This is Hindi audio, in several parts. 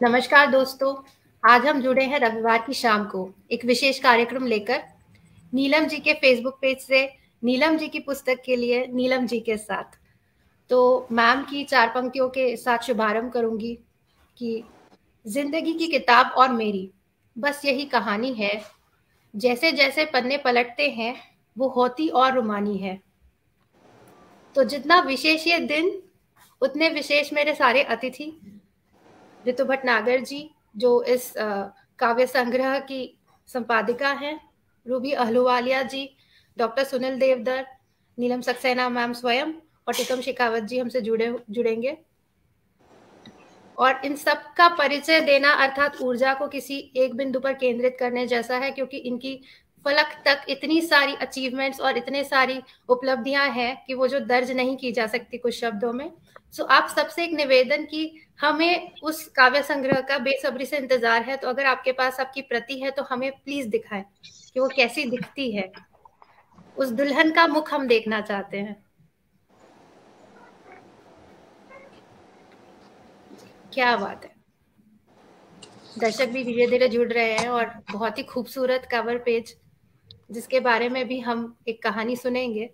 नमस्कार दोस्तों। आज हम जुड़े हैं रविवार की शाम को एक विशेष कार्यक्रम लेकर नीलम जी के फेसबुक पेज से नीलम जी की पुस्तक के लिए नीलम जी के साथ। तो मैम की 4 पंक्तियों के साथ शुभारंभ करूंगी कि जिंदगी की किताब और मेरी बस यही कहानी है। जैसे जैसे पन्ने पलटते हैं वो होती और रुमानी है। तो जितना विशेष ये दिन उतने विशेष मेरे सारे अतिथि। ऋतु भटनागर जी जो इस काव्य संग्रह की संपादिका हैं, रूबी अहलूवालिया जी, डॉक्टर सुनील देवदर, नीलम सक्सेना मैम स्वयं और टिकम शेखावत जी हमसे जुड़ेंगे। और इन सब का परिचय देना अर्थात ऊर्जा को किसी एक बिंदु पर केंद्रित करने जैसा है, क्योंकि इनकी फलक तक इतनी सारी अचीवमेंट्स और इतने सारी उपलब्धियां हैं कि वो जो दर्ज नहीं की जा सकती कुछ शब्दों में। सो आप सबसे एक निवेदन कि हमें उस काव्य संग्रह का बेसब्री से इंतजार है, तो अगर आपके पास आपकी प्रति है तो हमें प्लीज दिखाएं कि वो कैसी दिखती है। उस दुल्हन का मुख हम देखना चाहते हैं। क्या बात है। दर्शक भी धीरे धीरे जुड़ रहे हैं और बहुत ही खूबसूरत कवर पेज जिसके बारे में भी हम एक कहानी सुनेंगे।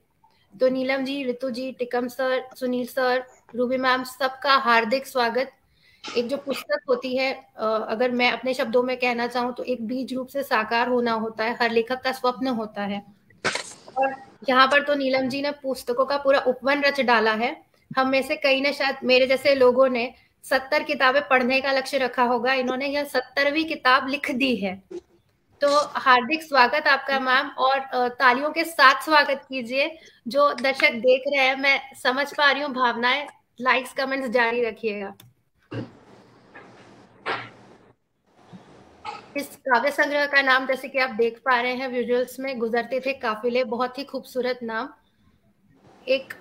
तो Neelam ji, Ritu ji, Tikam sir, Sunil sir, Ruby ma'am, सबका हार्दिक स्वागत। एक जो पुस्तक होती है, अगर मैं अपने शब्दों में कहना चाहूँ तो एक बीज रूप से साकार होना होता है, हर लेखक का स्वप्न होता है। और यहाँ पर तो नीलम जी ने पुस्तकों का पूरा उपवन रच डाला है। हम में से कई ने, शायद मेरे जैसे लोगों ने 70 किताबें पढ़ने का लक्ष्य रखा होगा, इन्होंने यह 70वीं किताब लिख दी है। तो हार्दिक स्वागत आपका मैम। और तालियों के साथ स्वागत कीजिए जो दर्शक देख रहे हैं। मैं समझ पा रही हूँ भावनाएं। लाइक्स कमेंट्स जारी रखिएगा। इस काव्य संग्रह का नाम, जैसे कि आप देख पा रहे हैं विजुअल्स में, गुजरते थे काफिले। बहुत ही खूबसूरत नाम। एक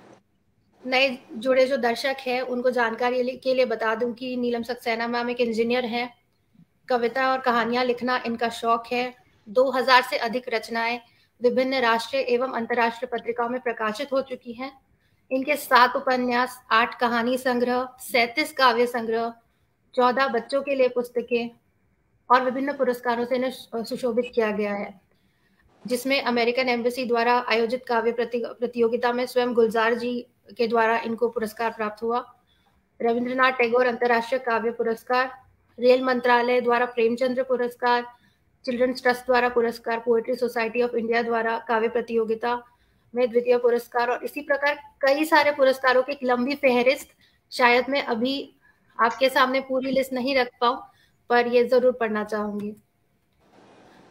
नए जुड़े जो दर्शक हैं उनको जानकारी के लिए बता दूं कि नीलम सक्सेना मैम एक इंजीनियर हैं। कविता और कहानियां लिखना इनका शौक है। 2000 से अधिक रचनाएं विभिन्न राष्ट्रीय एवं अंतर्राष्ट्रीय पत्रिकाओं में प्रकाशित हो चुकी हैं। इनके 7 उपन्यास, 8 कहानी संग्रह, 37 काव्य संग्रह, 14 बच्चों के लिए पुस्तकें और विभिन्न पुरस्कारों से इन्हें सुशोभित किया गया है, जिसमें अमेरिकन एम्बेसी द्वारा आयोजित काव्य प्रतियोगिता में स्वयं गुलजार जी के द्वारा इनको पुरस्कार प्राप्त हुआ। रविंद्रनाथ टैगोर अंतर्राष्ट्रीय काव्य पुरस्कार, रेल मंत्रालय द्वारा प्रेमचंद्र पुरस्कार, चिल्ड्रंस ट्रस्ट द्वारा पुरस्कार, पोएट्री सोसाइटी ऑफ इंडिया द्वारा काव्य प्रतियोगिता में द्वितीय पुरस्कार, और इसी प्रकार कई सारे पुरस्कारों की एक लंबी फहरिस्त। शायद मैं अभी आपके सामने पूरी लिस्ट नहीं रख पाऊं, पर ये जरूर पढ़ना चाहूंगी।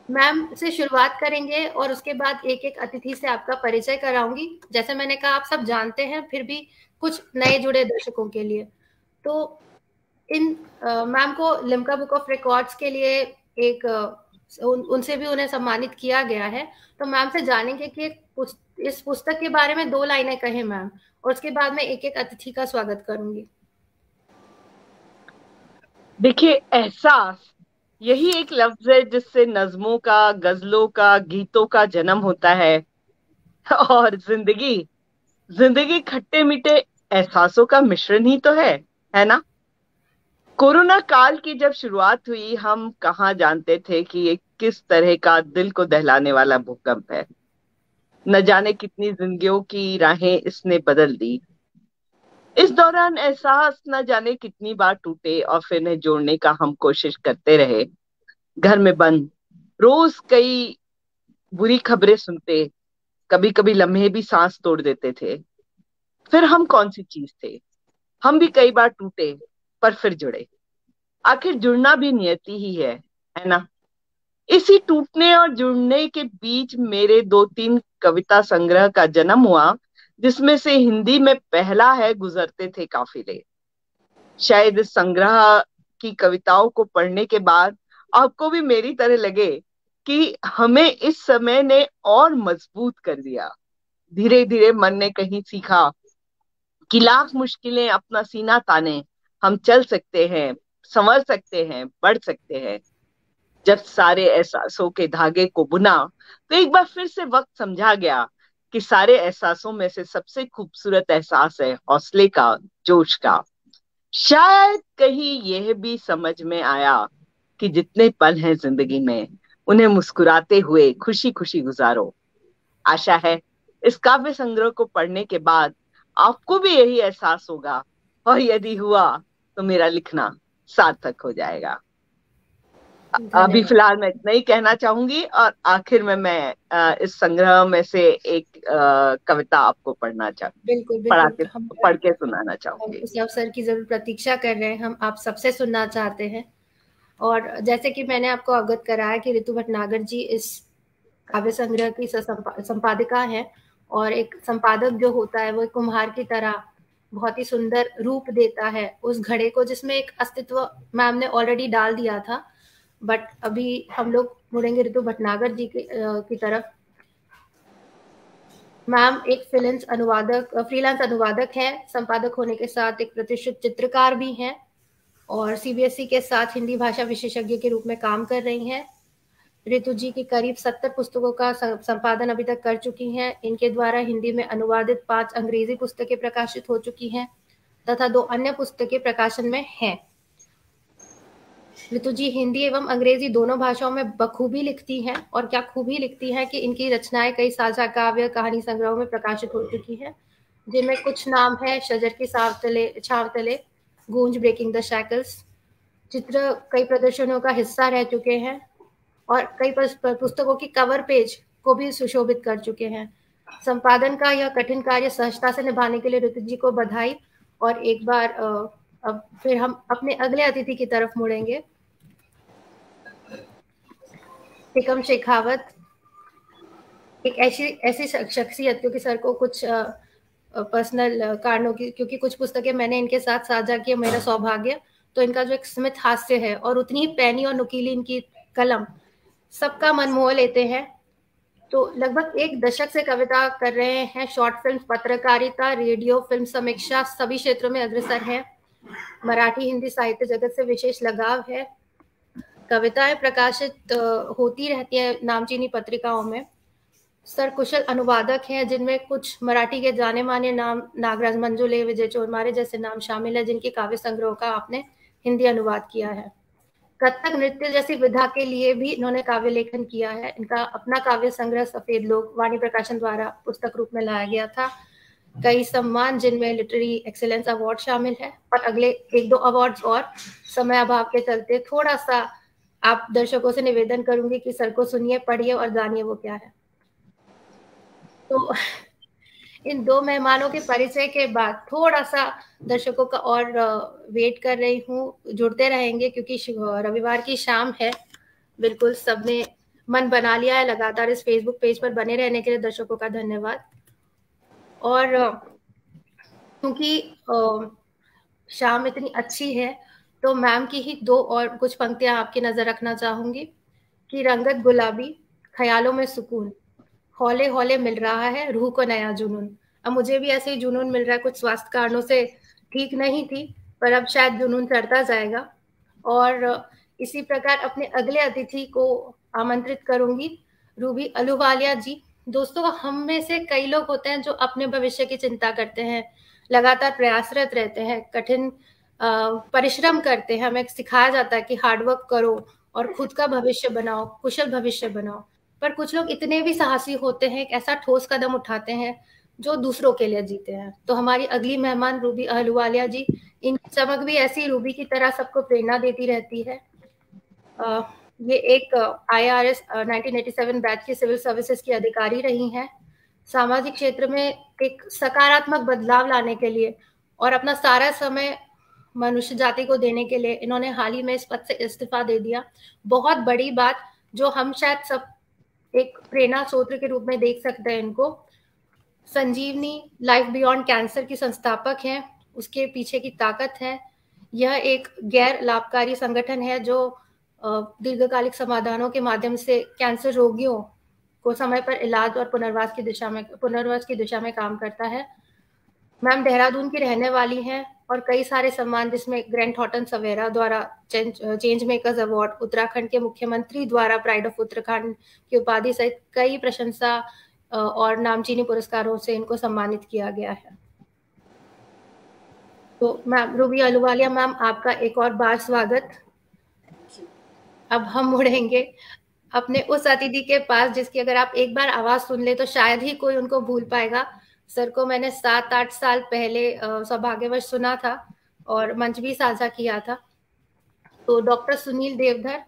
मैम से शुरुआत करेंगे और उसके बाद एक एक अतिथि से आपका परिचय कराऊंगी। जैसे मैंने कहा, आप सब जानते हैं, फिर भी कुछ नए जुड़े दर्शकों के लिए। तो इन मैम को लिम्का बुक ऑफ रिकॉर्ड्स के लिए एक उनसे भी उन्हें सम्मानित किया गया है। तो मैम से जानेंगे कि इस पुस्तक के बारे में 2 लाइनें कहें मैम, और उसके बाद मैं एक एक अतिथि का स्वागत करूंगी। देखिए, एहसास यही एक लफ्ज है जिससे नज्मों का, गजलों का, गीतों का जन्म होता है। और जिंदगी जिंदगी खट्टे मीठे एहसासों का मिश्रण ही तो है ना। कोरोना काल की जब शुरुआत हुई, हम कहाँ जानते थे कि ये किस तरह का दिल को दहलाने वाला भूकंप है। न जाने कितनी जिंदगियों की राहें इसने बदल दी। इस दौरान एहसास न जाने कितनी बार टूटे और फिर इन्हें जोड़ने का हम कोशिश करते रहे। घर में बंद, रोज कई बुरी खबरें सुनते, कभी कभी लम्हे भी सांस तोड़ देते थे। फिर हम कौन सी चीज थे? हम भी कई बार टूटे, पर फिर जुड़े। आखिर जुड़ना भी नियति ही है ना। इसी टूटने और जुड़ने के बीच मेरे 2-3 कविता संग्रह का जन्म हुआ, जिसमें से हिंदी में पहला है गुजरते थे काफिले। शायद इस संग्रह की कविताओं को पढ़ने के बाद आपको भी मेरी तरह लगे कि हमें इस समय ने और मजबूत कर दिया। धीरे धीरे मन ने कहीं सीखा कि लाख मुश्किलें अपना सीना ताने, हम चल सकते हैं, संवर सकते हैं, बढ़ सकते हैं। जब सारे एहसासों के धागे को बुना, तो एक बार फिर से वक्त समझा गया कि सारे एहसासों में से सबसे खूबसूरत एहसास है हौसले का, जोश का। शायद कहीं यह भी समझ में आया कि जितने पल हैं जिंदगी में, उन्हें मुस्कुराते हुए खुशी खुशी गुजारो। आशा है इस काव्य संग्रह को पढ़ने के बाद आपको भी यही एहसास होगा, और यदि हुआ तो मेरा लिखना सार्थक हो जाएगा। अभी धन्यवाद। फिलहाल मैं इतना ही कहना चाहूंगी, और आखिर में मैं इस संग्रह में से एक कविता आपको बिल्कुल बिल्कुल, पढ़ के सुनाना हम चाहूंगी। उस अवसर की जरूर प्रतीक्षा कर रहे हैं, हम आप सबसे सुनना चाहते हैं। और जैसे कि मैंने आपको अवगत कराया कि ऋतु भटनागर जी इस काव्य संग्रह की संपादिका है, और एक संपादक जो होता है वो एक कुम्हार की तरह बहुत ही सुंदर रूप देता है उस घड़े को, जिसमें एक अस्तित्व मैम ने ऑलरेडी डाल दिया था। बट अभी हम लोग मुड़ेंगे ऋतु भटनागर जी की तरफ। मैम एक फ्रीलांस अनुवादक हैं, संपादक होने के साथ एक प्रतिष्ठित चित्रकार भी हैं, और सीबीएसई के साथ हिंदी भाषा विशेषज्ञ के रूप में काम कर रही हैं। ऋतु जी की करीब 70 पुस्तकों का संपादन अभी तक कर चुकी हैं। इनके द्वारा हिंदी में अनुवादित 5 अंग्रेजी पुस्तकें प्रकाशित हो चुकी हैं तथा 2 अन्य पुस्तकें प्रकाशन में हैं। ऋतु जी हिंदी एवं अंग्रेजी दोनों भाषाओं में बखूबी लिखती हैं, और क्या खूबी लिखती हैं कि इनकी रचनाएं कई साझा काव्य कहानी संग्रहों में प्रकाशित हो चुकी हैं, जिनमें कुछ नाम है शजर की छांव तले, गूंज, ब्रेकिंग द शैकल्स। चित्र कई प्रदर्शनों का हिस्सा रह चुके हैं, और कई पुस्तकों की कवर पेज को भी सुशोभित कर चुके हैं। संपादन का यह कठिन कार्य सहजता से निभाने के लिए ऋतु जी को बधाई। और एक बार अब फिर हम अपने अगले अतिथि की तरफ मुड़ेंगे। टिकम शेखावत एक ऐसी शख्सियत, क्योंकि सर को कुछ पर्सनल कारणों की, क्योंकि कुछ पुस्तकें मैंने इनके साथ साझा की, मेरा सौभाग्य, तो इनका जो एक स्मित हास्य है और उतनी ही पैनी और नुकीली इनकी कलम सबका मन मोह लेते हैं। तो लगभग 1 दशक से कविता कर रहे हैं, शॉर्ट फिल्म, पत्रकारिता, रेडियो, फिल्म समीक्षा, सभी क्षेत्रों में अग्रसर हैं। मराठी हिंदी साहित्य जगत से विशेष लगाव है। कविताएं प्रकाशित होती रहती है नामचीनी पत्रिकाओं में। सर कुशल अनुवादक हैं, जिनमें कुछ मराठी के जाने माने नाम नागराज मंजुले, विजय चोरमारे जैसे नाम शामिल है, जिनके काव्य संग्रहों का आपने हिंदी अनुवाद किया है। कथक नृत्य जैसी विधा के लिए भी इन्होंने काव्य लेखन किया है। इनका अपना काव्य संग्रह सफेद लोग वाणी प्रकाशन द्वारा पुस्तक रूप में लाया गया था। कई सम्मान, जिनमें लिटरेरी एक्सीलेंस अवार्ड शामिल है, और अगले 1-2 अवार्ड्स और समय अभाव के चलते थोड़ा सा आप दर्शकों से निवेदन करूंगी कि सर को सुनिए, पढ़िए और जानिए वो क्या है। तो इन 2 मेहमानों के परिचय के बाद थोड़ा सा दर्शकों का और वेट कर रही हूँ। जुड़ते रहेंगे क्योंकि रविवार की शाम है। बिल्कुल सबने मन बना लिया है। लगातार इस फेसबुक पेज पर बने रहने के लिए दर्शकों का धन्यवाद। और क्योंकि शाम इतनी अच्छी है, तो मैम की ही 2 और कुछ पंक्तियां आपकी नजर रखना चाहूंगी कि रंगत गुलाबी, ख्यालों में सुकून, हौले हौले मिल रहा है रूह को नया जुनून। अब मुझे भी ऐसे ही जुनून मिल रहा है, कुछ स्वास्थ्य कारणों से ठीक नहीं थी, पर अब शायद जुनून चढ़ता जाएगा। और इसी प्रकार अपने अगले अतिथि को आमंत्रित करूंगी, रूबी अहलूवालिया जी। दोस्तों, हम में से कई लोग होते हैं जो अपने भविष्य की चिंता करते हैं, लगातार प्रयासरत रहते हैं, कठिन परिश्रम करते हैं। हमें सिखाया जाता है कि हार्डवर्क करो और खुद का भविष्य बनाओ, कुशल भविष्य बनाओ। पर कुछ लोग इतने भी साहसी होते हैं, एक ऐसा ठोस कदम उठाते हैं जो दूसरों के लिए जीते हैं। तो हमारी अगली मेहमान रूबी अहलूवालिया जी, इनकी चमक भी ऐसी रूबी की तरह सबको प्रेरणा देती रहती है। ये एक IRS 1987 बैच की सिविल सर्विसेज की अधिकारी रही हैं। सामाजिक क्षेत्र में एक सकारात्मक बदलाव लाने के लिए और अपना सारा समय मनुष्य जाति को देने के लिए इन्होंने हाल ही में इस पद से इस्तीफा दे दिया। बहुत बड़ी बात, जो हम शायद सब एक प्रेरणा स्रोत के रूप में देख सकते हैं इनको। संजीवनी लाइफ बियॉन्ड कैंसर की संस्थापक हैं, उसके पीछे की ताकत है। यह एक गैर लाभकारी संगठन है जो दीर्घकालिक समाधानों के माध्यम से कैंसर रोगियों को समय पर इलाज और पुनर्वास की दिशा में काम करता है। मैम देहरादून की रहने वाली हैं, और कई सारे सम्मान, जिसमें ग्रैंड हॉटन सवेरा द्वारा चेंज मेकर्स अवार्ड, उत्तराखंड के मुख्यमंत्री द्वारा प्राइड ऑफ उत्तराखंड की उपाधि सहित कई प्रशंसा और नामचीनी पुरस्कारों से इनको सम्मानित किया गया है। तो मैम रूबी अहलूवालिया मैम, आपका एक और बार स्वागत। अब हम मुड़ेंगे अपने उस अतिथि के पास जिसकी अगर आप एक बार आवाज सुन ले तो शायद ही कोई उनको भूल पाएगा। सर को मैंने 7-8 साल पहले सौभाग्यवश सुना था और मंच भी साझा किया था। तो डॉक्टर सुनील देवधर,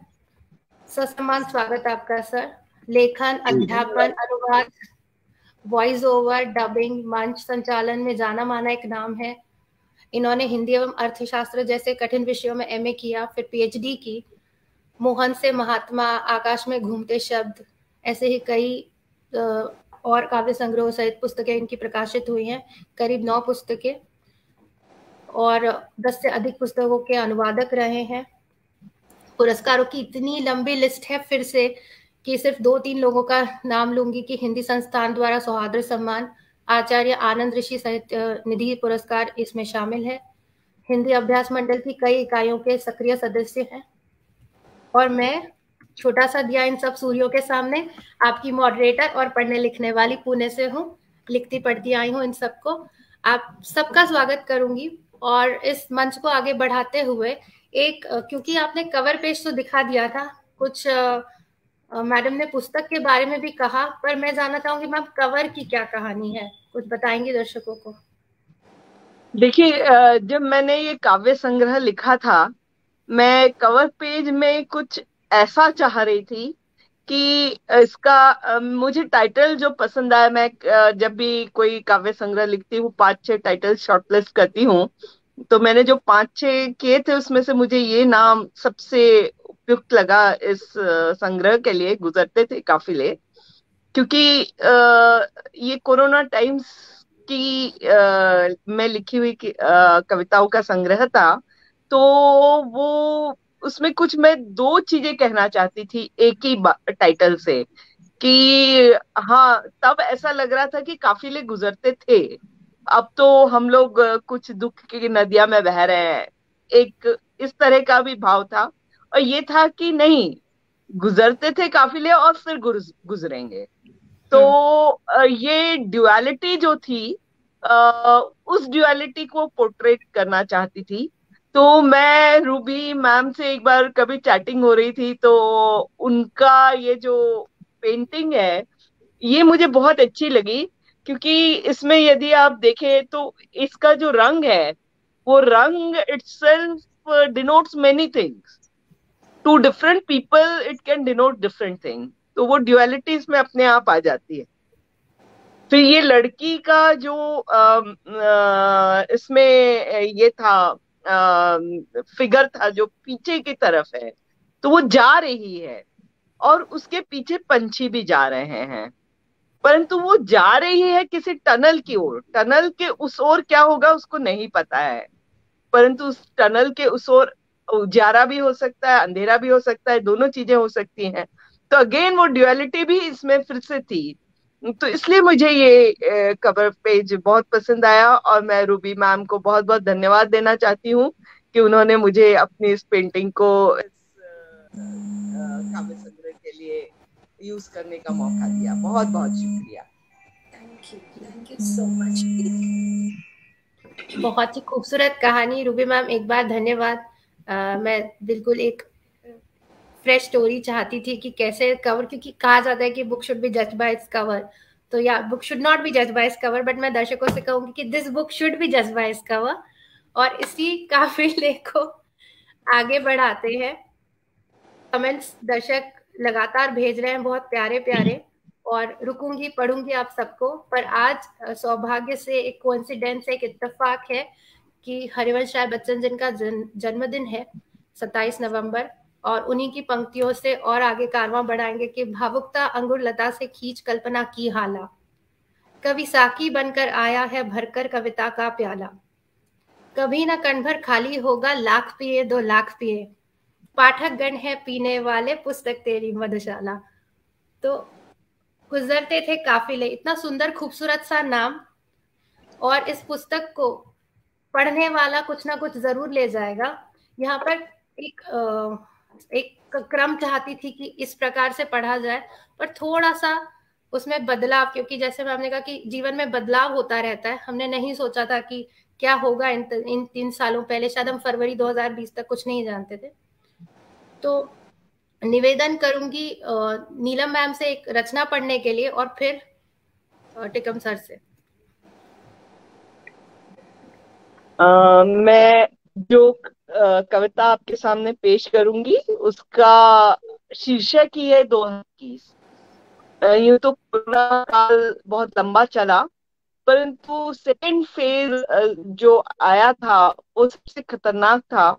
ससम्मान स्वागत आपका सर। लेखन, अध्यापन, अनुवाद, वॉइस ओवर, डबिंग, मंच संचालन में जाना माना एक नाम है। इन्होंने हिंदी एवं अर्थशास्त्र जैसे कठिन विषयों में एमए किया, फिर पीएचडी की। मोहन से महात्मा, आकाश में घूमते शब्द, ऐसे ही कई और काव्य संग्रह सहित पुस्तकें इनकी प्रकाशित हुई हैं, करीब 9 पुस्तकें, और 10 से अधिक पुस्तकों के अनुवादक रहे हैं। पुरस्कारों की इतनी लंबी लिस्ट है फिर से कि सिर्फ 2-3 लोगों का नाम लूंगी कि हिंदी संस्थान द्वारा सौहार्द सम्मान, आचार्य आनंद ऋषि साहित्य निधि पुरस्कार इसमें शामिल है। हिंदी अभ्यास मंडल की कई इकाइयों के सक्रिय सदस्य हैं। और मैं छोटा सा दिया इन सब सूर्यों के सामने, आपकी मॉडरेटर और पढ़ने लिखने वाली पुणे से हूँ, लिखती पढ़ती आई हूँ इन सबको। आप सबका स्वागत करूंगी और इस मंच को आगे बढ़ाते हुए एक, क्योंकि आपने कवर पेज तो दिखा दिया था, कुछ मैडम ने पुस्तक के बारे में भी कहा, पर मैं जानना चाहूंगी मैम कवर की क्या कहानी है, कुछ बताएंगी दर्शकों को? देखिए, जब मैंने ये काव्य संग्रह लिखा था, मैं कवर पेज में कुछ ऐसा चाह रही थी कि इसका मुझे टाइटल जो पसंद आया। मैं जब भी कोई काव्य संग्रह लिखती हूँ 5-6 टाइटल शॉर्टलिस्ट करती हूँ। तो मैंने जो 5-6 किए थे उसमें से मुझे ये नाम सबसे उपयुक्त लगा इस संग्रह के लिए, गुजरते थे काफिले। क्योंकि ये कोरोना टाइम्स की में लिखी हुई कविताओं का संग्रह था। तो वो उसमें कुछ मैं 2 चीजें कहना चाहती थी एक ही टाइटल से, कि हाँ, तब ऐसा लग रहा था कि काफिले गुजरते थे, अब तो हम लोग कुछ दुख की नदियां में बह रहे हैं। एक इस तरह का भी भाव था। और ये था कि नहीं, गुजरते थे काफिले और फिर गुजरेंगे। तो ये ड्युअलिटी जो थी, उस ड्युअलिटी को पोर्ट्रेट करना चाहती थी। तो मैं रूबी मैम से एक बार कभी चैटिंग हो रही थी, तो उनका ये जो पेंटिंग है ये मुझे बहुत अच्छी लगी। क्योंकि इसमें यदि आप देखें तो इसका जो रंग है, वो रंग itself denotes many things. To different people it can denote different thing. तो वो ड्युअलिटी इसमें अपने आप आ जाती है। फिर ये लड़की का जो इसमें ये था, फिगर था जो पीछे की तरफ है, तो वो जा रही है और उसके पीछे पंछी भी जा रहे हैं। परंतु वो जा रही है किसी टनल की ओर। टनल के उस ओर क्या होगा उसको नहीं पता है, परंतु उस टनल के उस ओर उजारा भी हो सकता है, अंधेरा भी हो सकता है, दोनों चीजें हो सकती हैं। तो अगेन वो ड्युअलिटी भी इसमें फिर से थी। तो इसलिए मुझे ये कवर पेज बहुत पसंद आया और मैं रूबी मैम को बहुत बहुत धन्यवाद देना चाहती हूँ कि उन्होंने मुझे अपनी इस पेंटिंग को इस काव्य संग्रह के लिए यूज करने का मौका दिया। बहुत बहुत शुक्रिया। Thank you so much. बहुत ही खूबसूरत कहानी रूबी मैम, एक बार धन्यवाद। मैं बिल्कुल एक फ्रेश स्टोरी चाहती थी कि कैसे कवर, क्योंकि कहा जाता है कि बुक शुड बी जज बाय इट्स कवर, तो या बुक शुड नॉट बी जज बाय इट्स कवर, बट मैं दर्शकों से कहूंगी कि दिस बुक शुड बी जज बाय इट्स कवर। और इसी काफिले को आगे बढ़ाते हैं। कमेंट्स दर्शक लगातार भेज रहे हैं, बहुत प्यारे प्यारे, और रुकूंगी पढ़ूंगी आप सबको। पर आज सौभाग्य से एक कोइंसिडेंस, एक इत्तेफाक है कि हरिवंश राय बच्चन जिनका जन्मदिन है 27 नवंबर, और उन्हीं की पंक्तियों से और आगे कारवां बढ़ाएंगे कि भावुकता अंगुर लता से खींच कल्पना की हाला, कवि साकी बनकर आया है भरकर कविता का प्याला, कभी ना कण भर खाली होगा, लाख पिए 2 लाख पिए, पाठक गण है पीने वाले, पुस्तक तेरी मधुशाला। तो गुजरते थे काफिले, इतना सुंदर खूबसूरत सा नाम, और इस पुस्तक को पढ़ने वाला कुछ ना कुछ जरूर ले जाएगा। यहाँ पर एक क्रम चाहती थी कि इस प्रकार से पढ़ा जाए, पर थोड़ा सा उसमें बदलाव, क्योंकि जैसे मैम ने कहा कि जीवन में बदलाव होता रहता है, हमने नहीं सोचा था कि क्या होगा इन 3 सालों पहले, शायद हम फरवरी 2020 तक कुछ नहीं जानते थे। तो निवेदन करूंगी नीलम मैम से एक रचना पढ़ने के लिए और फिर टिकम सर से। मैं जो कविता आपके सामने पेश करूंगी उसका शीर्षक ही है 2021। यूं तो कोरोना काल बहुत लंबा चला, परंतु सेकेंड फेज जो आया था वो सबसे खतरनाक था।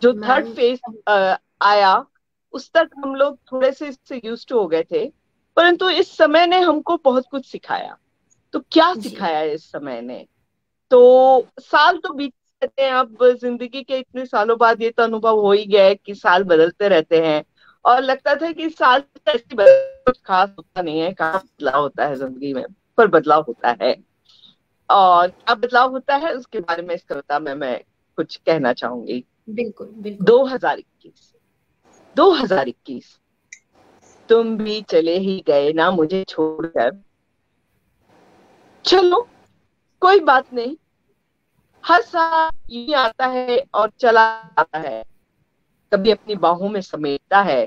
जो थर्ड फेज आया उस तक हम लोग थोड़े से इससे यूज्ड टू हो गए थे, परंतु इस समय ने हमको बहुत कुछ सिखाया। तो क्या सिखाया इस समय ने? तो साल तो बीत रहते हैं, अब जिंदगी के इतने सालों बाद ये तो अनुभव हो ही गया है कि साल बदलते रहते हैं। और लगता था कि साल ऐसी कुछ खास होता नहीं है, कहाँ बदलाव होता है जिंदगी में, पर बदलाव होता है। और क्या बदलाव होता है उसके बारे में इस कविता में मैं कुछ कहना चाहूंगी। बिल्कुल बिल्कुल। 2021, 2021 तुम भी चले ही गए ना मुझे छोड़कर। चलो कोई बात नहीं, हर साल यूं आता है और चला जाता है। कभी अपनी बाहों में समेटता है,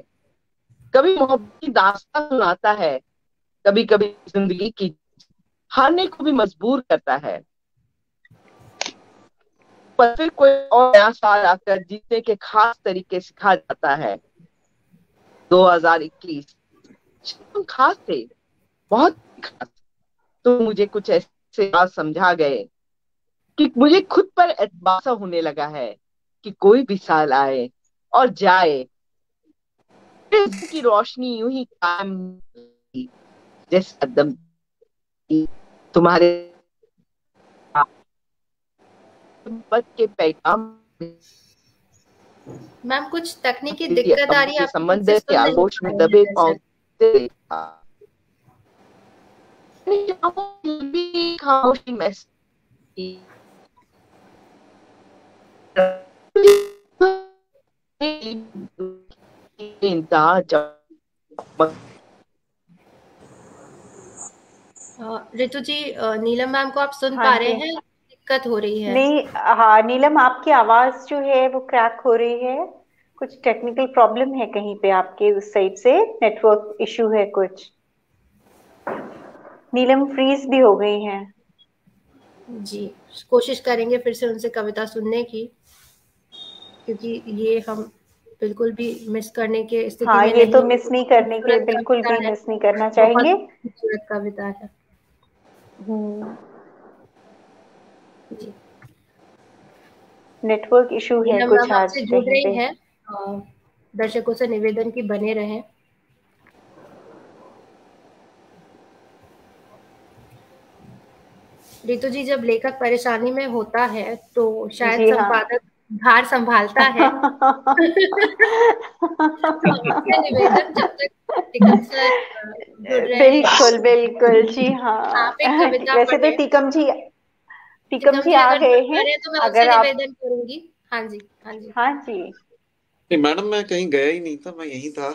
कभी मोहब्बत की दास्तां सुनाता है, कभी कभी जिंदगी की हारने को भी मजबूर करता है। पर फिर कोई और नया साल आकर जीतने के खास तरीके सिखा जाता है। 2021 खास थे, बहुत खास। तो मुझे कुछ ऐसे बात समझा गए कि मुझे खुद पर एतबार सा होने लगा है कि कोई भी साल आए और जाए, की रोशनी यूं ही कायम रहेगी, जैसे कदम तुम्हारे मोहब्बत के पैगाम मैम कुछ तकनीकी दिक्कत आ रही है, के आपकी ठीक संबंध से के सुन नहीं आगोश पा में रही है दबे दर्शक। पांव खामोशी महसूस की। इंतहा ऋतु जी, नीलम मैम को आप सुन हाँ पा रहे जी। हैं? दिक्कत हो रही है? नहीं, हाँ नीलम, आपकी आवाज जो है वो क्रैक हो रही है। कुछ टेक्निकल प्रॉब्लम है कहीं पे आपके उस साइड से, नेटवर्क इशू है कुछ। नीलम फ्रीज भी हो गई हैं। जी, कोशिश करेंगे फिर से उनसे कविता सुनने की, क्योंकि ये हम बिल्कुल भी मिस करने के स्थिति हाँ, में ये नहीं तो हैं। मिस नहीं करने के, खूबसूरत बिल्कुल कविता भी है, मिस नहीं करना बहुत चाहेंगे। खूबसूरत कविता है। हम्म। जी, नेटवर्क इशू है नीलम कुछ मैम आज आपसे जुड़ कहीं रही पे। हैं। दर्शकों से निवेदन की बने रहें। रितु जी, जब लेखक परेशानी में होता है तो शायद जी हाँ। संपादक भार संभालता है। तो आपसे निवेदन, जब तक टिकम सर जुड़ रहे हैं, बिल्कुल बिल्कुल, जी हाँ। आप एक कविता वैसे तो पढ़ें। टीकम टिकम जी जी आ अगर गए जुड़ पा हैं। रहे हैं तो मैं उनसे अगर आप, निवेदन करूंगी। हाँ जी, हाँ जी। हाँ जी। नहीं मैडम, मैं कहीं गया ही नहीं था, मैं यहीं था,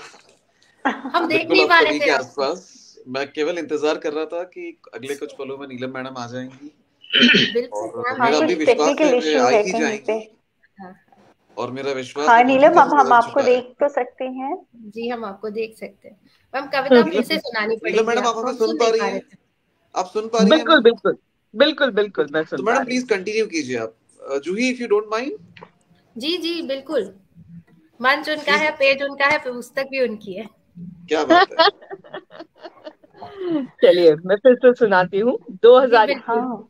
हम देख बिल्कुल नहीं आप पा रहे सभी थे के आपको। आसपास। मैं केवल इंतजार कर रहा था कि अगले कुछ पलों में नीलम मैडम आ जाएंगी, बिल्कुल और मैम, हाँ, मेरा यही भी कुछ विश्वास टेक्निकल है वे इश्यू आ है ही कहीं पे। जाएंगी। हाँ, और मेरा विश्वास हाँ है कि उन्हीं नीलम, का अब हम सूरज आपको झुका है। देख तो सकते हैं। जी हम आपको देख सकते हैं। मैम कविता फिर नीलम से सुनानी नीलम पड़ेगी मैडम, आप आपको, हमें हम सुन सुन पा नहीं रही पा रहे हैं? थे। आप सुन पा रही हैं बिल्कुल हमें? बिल्कुल बिल्कुल बिल्कुल, मैं तो सुन पा मैडम रही प्लीज कंटिन्यू कीजिए आप, जूही, इफ यू डोंट माइंड। जी जी बिल्कुल। मंच उनका प्लीज। है, पेज उनका है, पुस्तक भी उनकी है। क्या बात है। हूँ। चलिए मैं फिर से सुनाती हूँ। जी 2021, बिल्कुल। हाँ।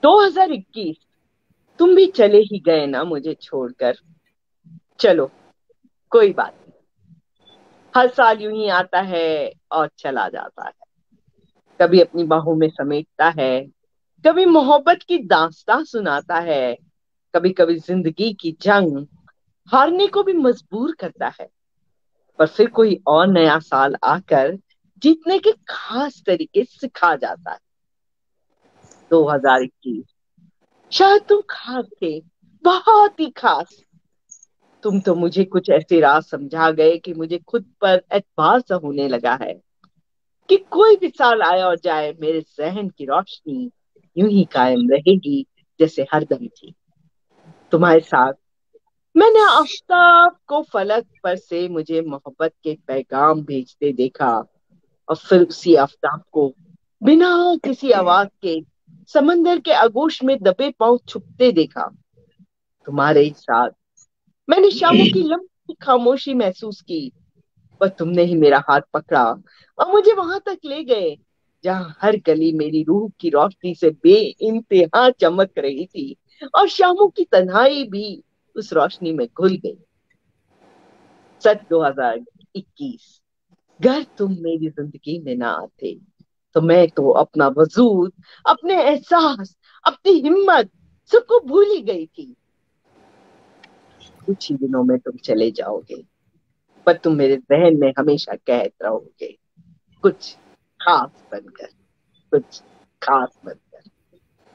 2021 तुम भी चले ही गए ना मुझे छोड़कर। चलो कोई बात नहीं, हर साल यूं ही आता है और चला जाता है। कभी अपनी बाहों में समेटता है, कभी मोहब्बत की दास्तां सुनाता है, कभी कभी जिंदगी की जंग हारने को भी मजबूर करता है। पर फिर कोई और नया साल आकर जीतने के खास तरीके सिखा जाता है। 2021 शायद तुम खास थे, बहुत ही खास। तुम तो मुझे कुछ ऐसे राज समझा गए कि मुझे खुद पर एतबार सा होने लगा है कि कोई भी साल आए और जाए, मेरे जहन की रोशनी यूं ही कायम रहेगी जैसे हरदम थी। तुम्हारे साथ मैंने आफताब को फलक पर से मुझे मोहब्बत के पैगाम भेजते देखा, और फिर उसी आफताब को बिना किसी आवाज के समंदर के आगोश में दबे पांव छुपते देखा। तुम्हारे साथ मैंने शामों की लंबी खामोशी महसूस की, पर तुमने ही मेरा हाथ पकड़ा और मुझे वहां तक ले गए जहां हर गली मेरी रूह की रोशनी से बेइंतहा चमक रही थी, और शामों की तन्हाई भी उस रोशनी में घुल गई। सच 2021, अगर तुम मेरी जिंदगी में ना आते तो मैं तो अपना वजूद, अपने एहसास, अपनी हिम्मत सबको भूल ही गई थी। कुछ ही दिनों में तुम चले जाओगे, पर तुम मेरे जहन में हमेशा कैद रहोगे, कुछ खास बनकर, कुछ खास बनकर।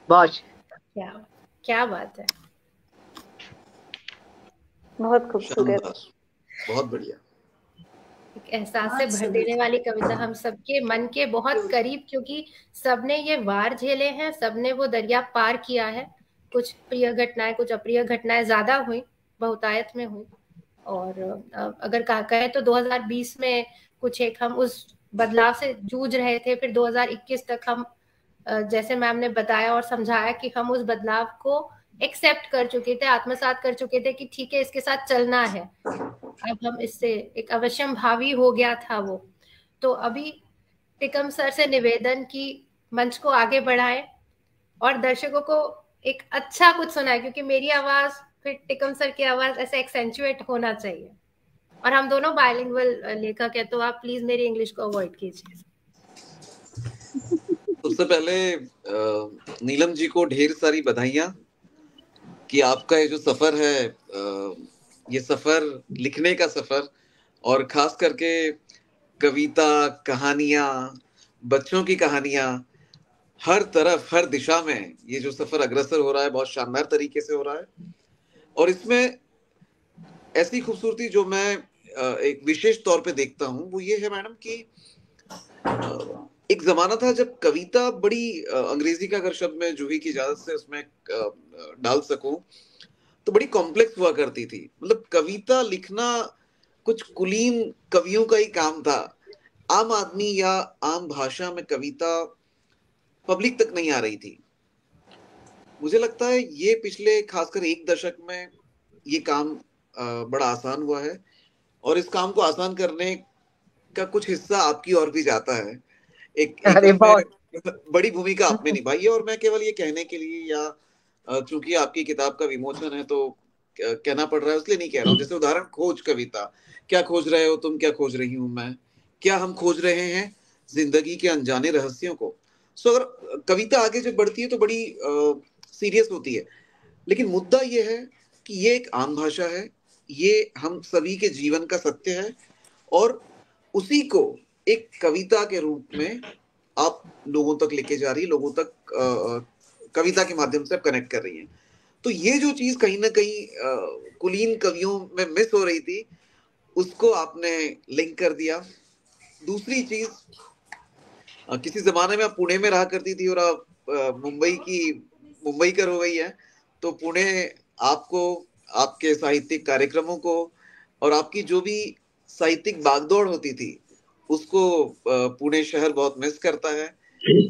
बहुत क्या क्या बात है। बहुत खूबसूरत। शानदार, बहुत बढ़िया। एक एहसास से भर देने वाली कविता, हम सबके मन के बहुत करीब, क्योंकि सबने ये वार झेले हैं, सबने वो दरिया पार किया है। कुछ प्रिय घटनाएं, कुछ अप्रिय घटनाएं ज्यादा हुई, बहुतायत में हुई। और अगर कहे तो 2020 में कुछ एक हम उस बदलाव से जूझ रहे थे, फिर 2021 तक हम जैसे मैम ने बताया और समझाया कि हम उस बदलाव को एक्सेप्ट कर चुके थे, आत्मसात कर चुके थे कि ठीक है, इसके साथ चलना है। अब हम इससे एक अवश्यम भावी हो गया था वो। तो अभी टिकम सर से निवेदन की मंच को आगे बढ़ाएं और दर्शकों को एक अच्छा कुछ सुनाए, क्योंकि मेरी आवाज फिर टिकम सर की आवाज ऐसे एक्सेंचुएट होना चाहिए। और हम दोनों बायलिंगुअल लेखक है, तो आप प्लीज मेरी इंग्लिश को अवॉइड कीजिए। सबसे पहले नीलम जी को ढेर सारी बधाइयां कि आपका ये जो सफर है, ये सफर लिखने का सफर, और खास करके कविता, कहानियां, बच्चों की कहानियां, हर तरफ हर दिशा में ये जो सफर अग्रसर हो रहा है, बहुत शानदार तरीके से हो रहा है। और इसमें ऐसी खूबसूरती जो मैं एक विशेष तौर पे देखता हूँ वो ये है मैडम कि एक जमाना था जब कविता बड़ी, अंग्रेजी का अगर शब्द मैं जूही की इजाजत से उसमें डाल सकूं, तो बड़ी कॉम्प्लेक्स हुआ करती थी। मतलब कविता लिखना कुछ कुलीन कवियों का ही काम था। आम आदमी या आम भाषा में कविता पब्लिक तक नहीं आ रही थी। मुझे लगता है ये पिछले खासकर एक दशक में ये काम बड़ा आसान हुआ है, और इस काम को आसान करने का कुछ हिस्सा आपकी ओर भी जाता है। एक अरे उसमें बहुत। बड़ी भूमिका आपने निभाई है। और मैं केवल ये कहने के लिए, या चूंकि आपकी किताब का विमोचन है तो कहना पड़ रहा है, इसलिए नहीं कह रहा हूँ। जैसे उदाहरण, खोज कविता, क्या खोज रहे हो तुम, क्या खोज रही हूं मैं, क्या हम खोज रहे हैं जिंदगी के अनजाने रहस्यों को। सो अगर कविता आगे जब बढ़ती है तो बड़ी सीरियस होती है, लेकिन मुद्दा ये है कि ये एक आम भाषा है, ये हम सभी के जीवन का सत्य है, और उसी को एक कविता के रूप में आप लोगों तक लेके जा रही है, लोगों तक कविता के माध्यम से आप कनेक्ट कर रही हैं। तो ये जो चीज कहीं ना कहीं कुलीन कवियों में मिस हो रही थी, उसको आपने लिंक कर दिया। दूसरी चीज, किसी जमाने में आप पुणे में रहा करती थी और आप मुंबई कर हो गई है, तो पुणे आपको, आपके साहित्यिक कार्यक्रमों को और आपकी जो भी साहित्यिक बागदौड़ होती थी उसको पुणे शहर बहुत मिस करता है।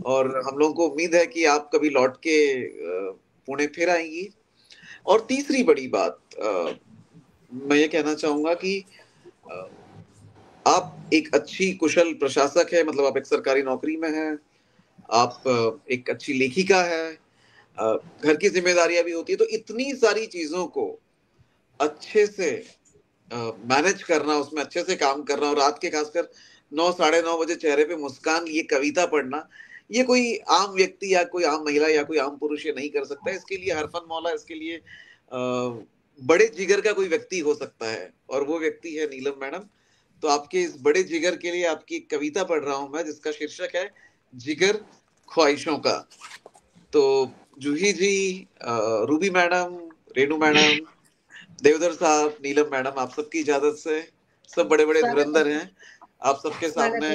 और हम लोगों को उम्मीद है कि आप कभी लौट के पुणे फिर आएंगी। और तीसरी बड़ी बात, मैं ये कहना चाहूंगा कि आप एक अच्छी कुशल प्रशासक है, मतलब आप एक सरकारी नौकरी में हैं, आप एक अच्छी लेखिका है, घर की जिम्मेदारियां भी होती है। तो इतनी सारी चीजों को अच्छे से मैनेज करना, उसमें अच्छे से काम करना, और रात के खासकर 9-9:30 बजे चेहरे पे मुस्कान लिए कविता पढ़ना, ये कोई आम व्यक्ति या कोई आम महिला या कोई आम पुरुष ये नहीं कर सकता। इसके लिए हरफन मौला, इसके लिए बड़े जिगर का कोई व्यक्ति हो सकता है, और वो व्यक्ति है नीलम मैडम। तो आपके इस बड़े जिगर के लिए आपकी एक कविता पढ़ रहा हूं मैं, जिसका शीर्षक है जिगर ख्वाहिशों का। तो Juhi ji, Ruby madam, Renu madam, Deodhar साहब, नीलम मैडम, आप सबकी इजाजत से, सब बड़े बड़े धुरंधर हैं, आप सबके सामने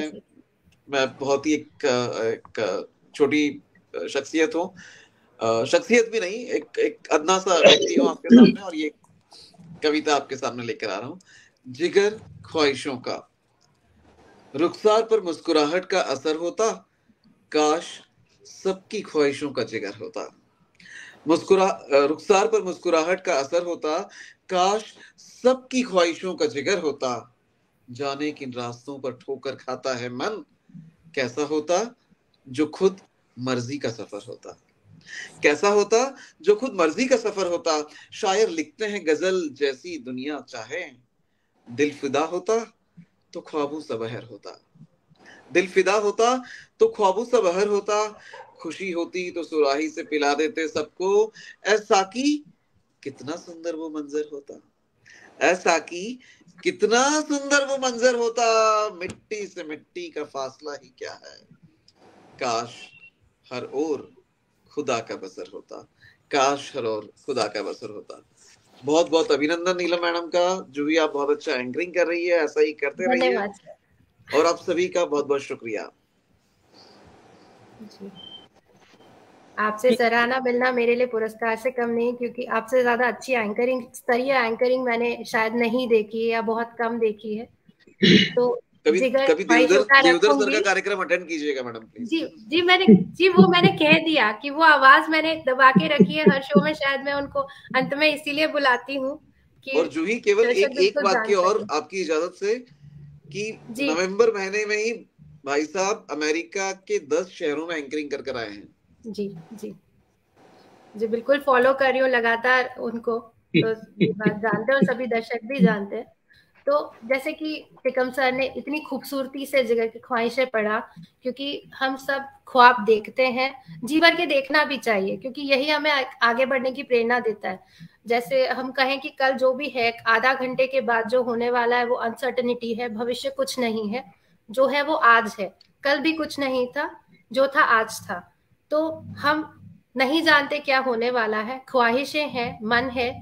मैं बहुत ही एक छोटी शख्सियत हूँ, शख्सियत भी नहीं, एक अदना सा व्यक्ति हूँ आपके सामने, और ये कविता आपके सामने लेकर आ रहा हूँ। जिगर ख्वाहिशों का, रुखसार पर मुस्कुराहट का असर होता, काश सबकी ख्वाहिशों का जिगर होता। रुखसार पर मुस्कुराहट का असर होता, काश सबकी ख्वाहिशों का जिगर होता। जाने किन रास्तों पर ठोकर खाता है मन, कैसा होता जो खुद मर्जी का सफर होता। कैसा होता जो खुद मर्जी का सफर होता। शायर लिखते हैं गजल जैसी दुनिया चाहे, दिल फिदा होता तो ख्वाबों सा बहर होता। दिल फिदा होता तो ख्वाबों सा बहर होता। खुशी होती तो सुराही से पिला देते सबको, ऐसा की कितना सुंदर वो मंजर होता। ऐसा की कितना सुंदर वो मंजर होता। मिट्टी से मिट्टी का फासला ही क्या है, काश हर ओर खुदा का बसर होता। काश हर ओर खुदा का बसर होता। बहुत बहुत अभिनंदन नीलम मैडम का, जो भी आप बहुत अच्छा एंकरिंग कर रही है, ऐसा ही करते रहिए, और आप सभी का बहुत बहुत शुक्रिया। आपसे सराहना मिलना मेरे लिए पुरस्कार से कम नहीं, क्योंकि आपसे ज्यादा अच्छी एंकरिंग, स्तरीय एंकरिंग मैंने शायद नहीं देखी है या बहुत कम देखी है। तो कभी देवधर सर का कार्यक्रम अटेंड कीजिएगा मैडम प्लीज। जी वो मैंने कह दिया कि वो आवाज मैंने दबा के रखी है हर शो में, शायद मैं उनको अंत में इसीलिए बुलाती हूँ कि। और जूही, केवल एक वाक्य और आपकी इजाजत से, कि नवंबर महीने में ही भाई साहब अमेरिका के 10 शहरों में एंकरिंग कर आए हैं। जी जी जी बिल्कुल फॉलो कर रही हूँ लगातार उनको, तो ये बात जानते हैं और सभी दर्शक भी जानते हैं। तो जैसे कि टिकम सर ने इतनी खूबसूरती से जिगर की ख्वाहिशें पढ़ा, क्योंकि हम सब ख्वाब देखते हैं, जीवन के देखना भी चाहिए, क्योंकि यही हमें आगे बढ़ने की प्रेरणा देता है। जैसे हम कहें कि कल जो भी है, आधा घंटे के बाद जो होने वाला है वो अनसर्टेनिटी है, भविष्य कुछ नहीं है, जो है वो आज है, कल भी कुछ नहीं था, जो था आज था। तो हम नहीं जानते क्या होने वाला है, ख्वाहिशें हैं, मन है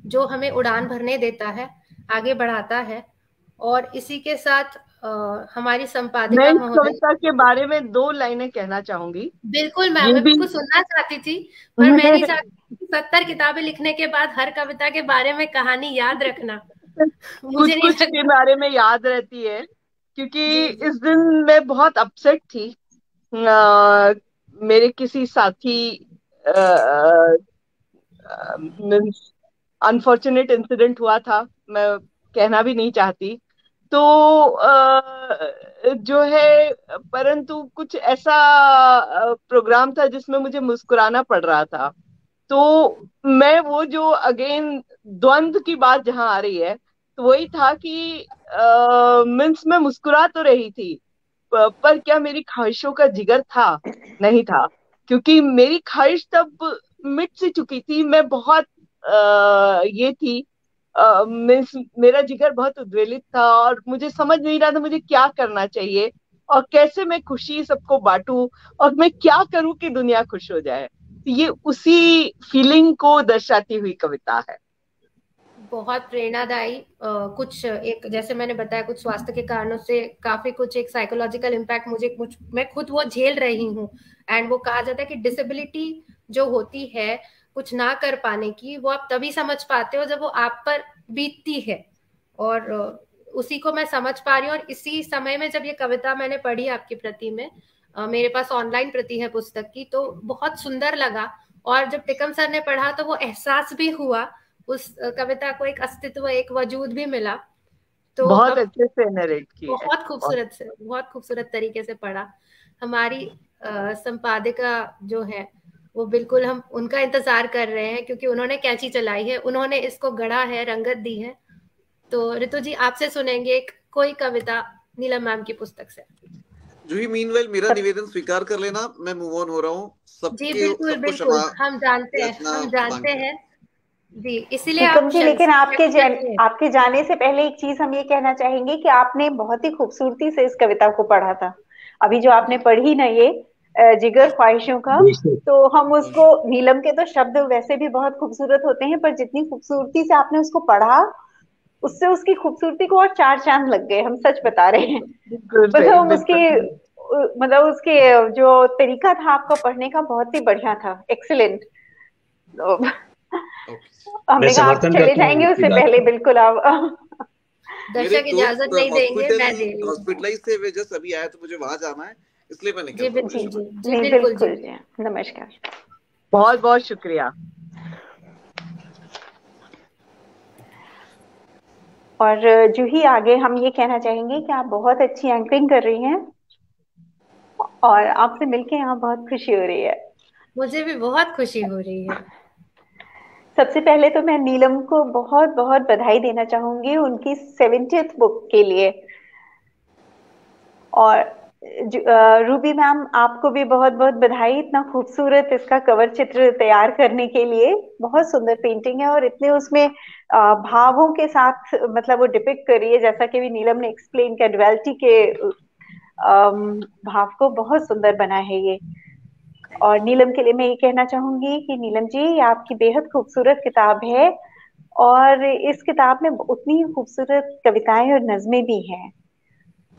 जो हमें उड़ान भरने देता है, आगे बढ़ाता है। और इसी के साथ हमारी संपादिका कविता के बारे में 2 लाइनें कहना चाहूंगी। बिल्कुल मैम, मैं बिल्कुल सुनना चाहती थी, पर मैं नहीं चाहती 70 किताबें लिखने के बाद हर कविता के बारे में कहानी याद रखना मुझे कुछ के बारे में याद रहती है, क्योंकि इस दिन मैं बहुत अपसेट थी। मेरे किसी साथी अनफॉर्चुनेट इंसिडेंट हुआ था, मैं कहना भी नहीं चाहती, तो जो है, परंतु कुछ ऐसा प्रोग्राम था जिसमें मुझे मुस्कुराना पड़ रहा था। तो मैं वो जो अगेन द्वंद्व की बात जहां आ रही है, तो वही था कि मीन्स मैं मुस्कुरा तो रही थी, पर क्या मेरी ख्वाहिशों का जिगर था? नहीं था, क्योंकि मेरी ख्वाहिश तब मिट सी चुकी थी। मैं बहुत ये थी, मेरा जिगर बहुत उद्वेलित था, और मुझे समझ नहीं रहा था मुझे क्या करना चाहिए, और कैसे मैं खुशी सबको बांटूं, और मैं क्या करूं कि दुनिया खुश हो जाए। ये उसी फीलिंग को दर्शाती हुई कविता है। बहुत प्रेरणादायी। कुछ एक, जैसे मैंने बताया, कुछ स्वास्थ्य के कारणों से काफी कुछ एक साइकोलॉजिकल इम्पैक्ट मैं खुद वो झेल रही हूँ। एंड वो कहा जाता है कि डिसेबिलिटी जो होती है कुछ ना कर पाने की, वो आप तभी समझ पाते हो जब वो आप पर बीतती है, और उसी को मैं समझ पा रही हूँ। और इसी समय में जब ये कविता मैंने पढ़ी आपकी प्रति में, मेरे पास ऑनलाइन प्रति है पुस्तक की, तो बहुत सुंदर लगा। और जब टिकम सर ने पढ़ा तो वो एहसास भी हुआ, उस कविता को एक अस्तित्व, एक वजूद भी मिला। तो बहुत अच्छे से नरेट किया, बहुत खूबसूरत तरीके से पढ़ा। हमारी संपादिका जो है वो बिल्कुल हम उनका इंतजार कर रहे हैं, क्योंकि उन्होंने कैंची चलाई है, उन्होंने इसको गढ़ा है, रंगत दी है। तो ऋतु जी, आपसे सुनेंगे एक कोई कविता नीलम मैम की पुस्तक से। जूही, मीनवेल मेरा निवेदन स्वीकार कर लेना, मैं मूव ऑन हो रहा हूँ। जी बिल्कुल, हम जानते हैं जी, इसीलिए आप जी, लेकिन आपके जाने से पहले एक चीज हम ये कहना चाहेंगे कि आपने बहुत ही खूबसूरती से इस कविता को पढ़ा था। अभी जो आपने पढ़ी ना, ये जिगर ख्वाहिशों का। तो हम उसको, नीलम के तो शब्द वैसे भी बहुत खूबसूरत होते हैं, पर जितनी खूबसूरती से आपने उसको पढ़ा, उससे उसकी खूबसूरती को और चार चांद लग गए, हम सच बता रहे हैं। बिल्कुल सही, मतलब बिल्कुल उसकी, सही। मतलब उसके जो तरीका था आपका पढ़ने का, बहुत ही बढ़िया था, एक्सीलेंट। तो ओके। हमने कहा आप समर्थन चले करता हूँ जाएंगे आपकी उससे बात पहले, का। बिल्कुल आप। मेरे दर्शक एक इजाजत दोस्त नहीं देंगे, मैं दे रही हूँ। हॉस्पिटलाइज थे, वे जस्ट अभी आए, तो मुझे वहां जाना है, इसलिए मैं जी निकल रहा हूँ बिल्कुल, जी जी ऋषि। जी नहीं, बिल्कुल जी। बिल्कुल जी, नमस्कार। बहुत बहुत शुक्रिया। और जूही, आगे हम ये कहना चाहेंगे कि आप बहुत अच्छी एंकरिंग कर रही हैं, और आपसे मिलके यहाँ बहुत खुशी हो रही है। मुझे भी बहुत खुशी हो रही है। सबसे पहले तो मैं नीलम को बहुत बहुत बधाई देना चाहूंगी उनकी 70th बुक के लिए। और रूबी मैम, आपको भी बहुत बहुत बधाई, इतना खूबसूरत इसका कवर चित्र तैयार करने के लिए। बहुत सुंदर पेंटिंग है, और इतने उसमें भावों के साथ मतलब वो डिपिक्ट कर रही है, जैसा कि भी नीलम ने एक्सप्लेन किया, ड्युअलिटी के भाव को बहुत सुंदर बना है ये। और नीलम के लिए मैं ये कहना चाहूंगी कि नीलम जी, ये आपकी बेहद खूबसूरत किताब है, और इस किताब में उतनी ही खूबसूरत कविताएं और नज़में भी हैं।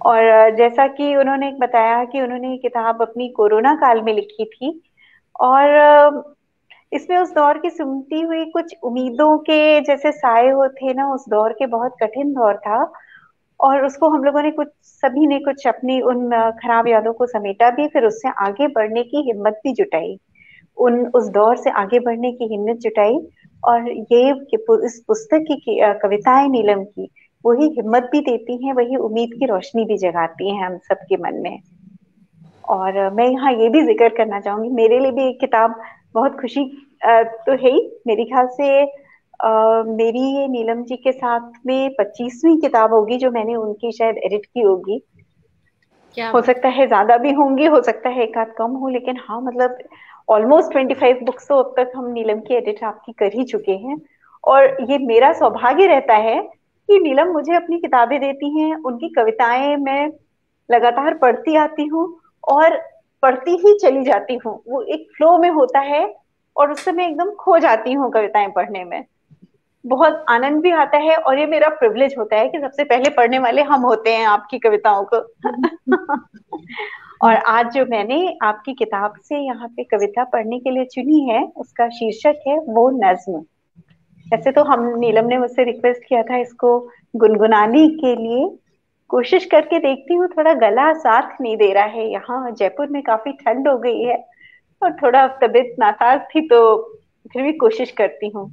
और जैसा कि उन्होंने बताया कि उन्होंने ये किताब अपनी कोरोना काल में लिखी थी, और इसमें उस दौर की सुनती हुई कुछ उम्मीदों के जैसे साए होते ना, उस दौर के, बहुत कठिन दौर था, और उसको हम लोगों ने कुछ, सभी ने कुछ अपनी उन खराब यादों को समेटा भी, फिर उससे आगे बढ़ने की हिम्मत भी जुटाई, उस दौर से आगे बढ़ने की हिम्मत जुटाई। और ये इस पुस्तक की कविताएं नीलम की वही हिम्मत भी देती हैं, वही उम्मीद की रोशनी भी जगाती हैं हम सबके मन में। और मैं यहाँ ये भी जिक्र करना चाहूंगी, मेरे लिए भी एक किताब बहुत खुशी तो है ही, मेरे ख्याल से मेरी ये नीलम जी के साथ में 25वीं किताब होगी जो मैंने उनकी शायद एडिट की होगी। क्या हो बात। सकता है ज्यादा भी होंगी, हो सकता है एक आध कम हो, लेकिन हाँ मतलब ऑलमोस्ट 25 बुक्स तो अब तक हम नीलम की एडिट आपकी कर ही चुके हैं। और ये मेरा सौभाग्य रहता है कि नीलम मुझे अपनी किताबें देती हैं, उनकी कविताएं मैं लगातार पढ़ती आती हूँ, और पढ़ती ही चली जाती हूँ, वो एक फ्लो में होता है, और उससे मैं एकदम खो जाती हूँ कविताएं पढ़ने में। बहुत आनंद भी आता है, और ये मेरा प्रिविलेज होता है कि सबसे पहले पढ़ने वाले हम होते हैं आपकी कविताओं को। और आज जो मैंने आपकी किताब से यहाँ पे कविता पढ़ने के लिए चुनी है, उसका शीर्षक है वो नज्म। वैसे तो हम, नीलम ने मुझसे रिक्वेस्ट किया था इसको गुनगुनाने के लिए, कोशिश करके देखती हूँ, थोड़ा गला साथ नहीं दे रहा है, यहाँ जयपुर में काफी ठंड हो गई है, और थोड़ा तबीयत नासाज थी, तो फिर भी कोशिश करती हूँ।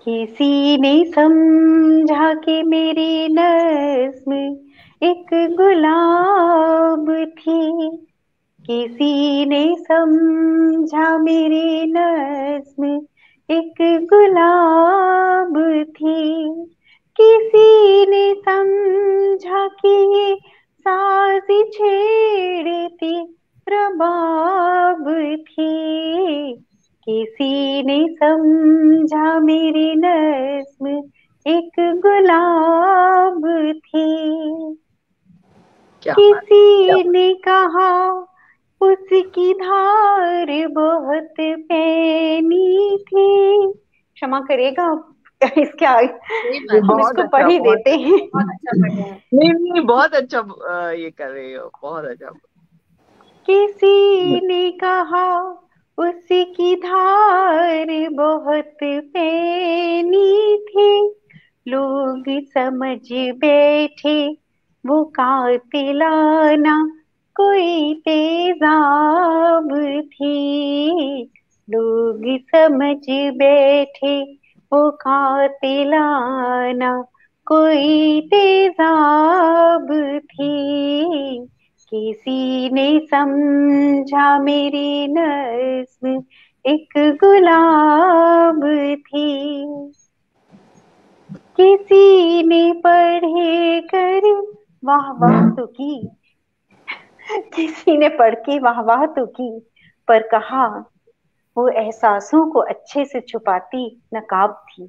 किसी ने समझा कि मेरी नज्म एक गुलाब थी, किसी ने समझा मेरी नज्म एक गुलाब थी, किसी ने समझा कि ये साज छेड़ती रबाब थी, किसी ने समझा मेरी नज्म एक गुलाब थी, क्या बात, क्या किसी ने कहा उसकी धार बहुत पैनी थी। क्षमा करिएगा, इसके आगे कोई बात। बात हम नहीं, बहुत इसको अच्छा, पढ़ ही बहुत देते अच्छा। हैं। बहुत अच्छा पढ़ रहे हैं। नहीं नहीं, बहुत अच्छा ये कर रही हो, बहुत अच्छा। किसी ने कहा उसकी धार बहुत पैनी थी, लोग समझ बैठे वो कातिलाना कोई तेजाब थी, लोग समझ बैठे वो कातिलाना कोई तेजाब थी, किसी ने समझा मेरी नज्म एक गुलाब थी, किसी ने पढ़े कर वाह वाह तो की, किसी ने पढ़ के वाह वाह तो की, पर कहा वो एहसासों को अच्छे से छुपाती नकाब थी।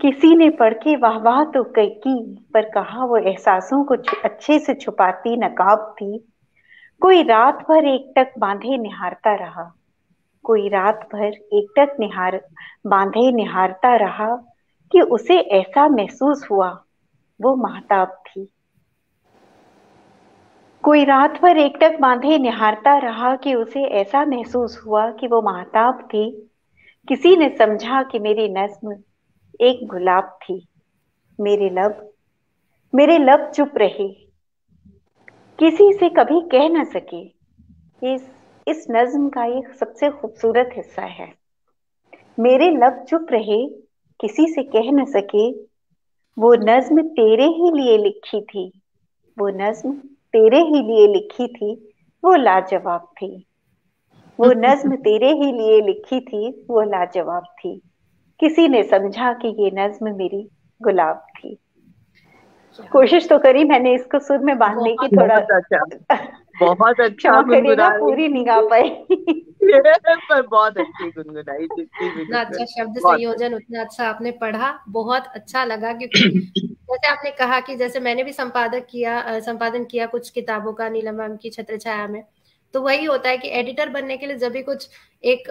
किसी ने पढ़ के वाह वाह तो की, पर कहा वो एहसासों को अच्छे से छुपाती नकाब थी। कोई रात भर एकटक बांधे निहारता रहा, कोई रात भर एकटक बांधे निहारता रहा, कि उसे ऐसा महसूस हुआ वो महताब थी। कोई रात भर एकटक बांधे निहारता रहा, कि उसे ऐसा महसूस हुआ कि वो महताब थी। किसी ने समझा कि मेरी नज्म एक गुलाब थी। मेरे लब चुप रहे, किसी से कभी कह न सके। इस नज्म का एक सबसे खूबसूरत हिस्सा है। मेरे लब चुप रहे, किसी से कह न सके, वो नज्म तेरे ही लिए लिखी थी। वो नज्म तेरे ही लिए लिखी थी, वो लाजवाब थी। वो नज्म तेरे ही लिए लिखी थी, वो लाजवाब थी। किसी ने समझा कि ये नज्म मेरी गुलाब थी। कोशिश तो करी मैंने इसको सुर में बांधने की, थोड़ा बहुत अच्छा, बहुत अच्छा क्षमा करिएगा, गुनगुना पूरी रही नहीं गा पाई। पर बहुत अच्छी गुनगुनाई, जितनी भी इतना अच्छा शब्द बहुत संयोजन, उतना अच्छा आपने पढ़ा, बहुत अच्छा लगा। क्योंकि जैसे आपने कहा कि जैसे मैंने भी संपादन किया कुछ किताबों का नीलम मैम की छत्र छाया में, तो वही होता है कि एडिटर बनने के लिए जब भी कुछ एक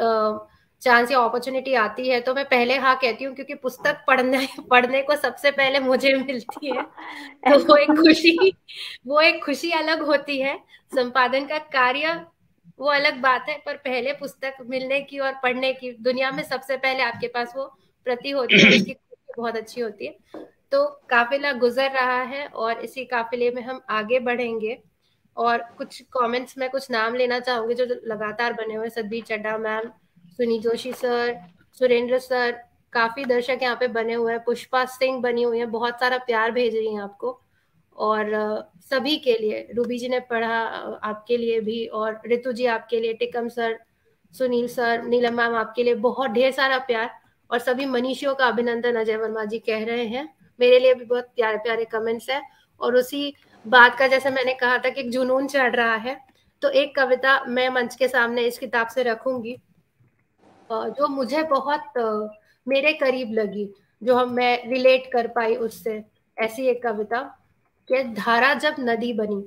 चांस या अपॉर्चुनिटी आती है तो मैं पहले हाँ कहती हूँ, क्योंकि पुस्तक पढ़ने को सबसे पहले मुझे मिलती है। तो वो एक खुशी अलग होती है। संपादन का कार्य वो अलग बात है, पर पहले पुस्तक मिलने की और पढ़ने की, दुनिया में सबसे पहले आपके पास वो प्रति होती है और उसकी खुशी बहुत अच्छी होती है। तो काफिला गुजर रहा है और इसी काफिले में हम आगे बढ़ेंगे। और कुछ कमेंट्स में कुछ नाम लेना चाहूंगी जो लगातार बने हुए, सदबी चड्डा मैम, सुनी जोशी सर, सुरेंद्र सर, काफी दर्शक यहाँ पे बने हुए हैं, पुष्पा सिंह बनी हुई है, बहुत सारा प्यार भेज रही है आपको। और सभी के लिए, रूबी जी ने पढ़ा, आपके लिए भी, और ऋतु जी आपके लिए, टिकम सर, सुनील सर, नीलम मैम आपके लिए बहुत ढेर सारा प्यार। और सभी मनीषियों का अभिनंदन अजय वर्मा जी कह रहे हैं। मेरे लिए भी बहुत प्यारे प्यारे कमेंट्स है। और उसी बात का, जैसे मैंने कहा था कि एक जुनून चढ़ रहा है, तो एक कविता मैं मंच के सामने इस किताब से रखूंगी जो मुझे बहुत मेरे करीब लगी, जो मैं रिलेट कर पाई उससे। ऐसी एक कविता कि धारा जब नदी बनी,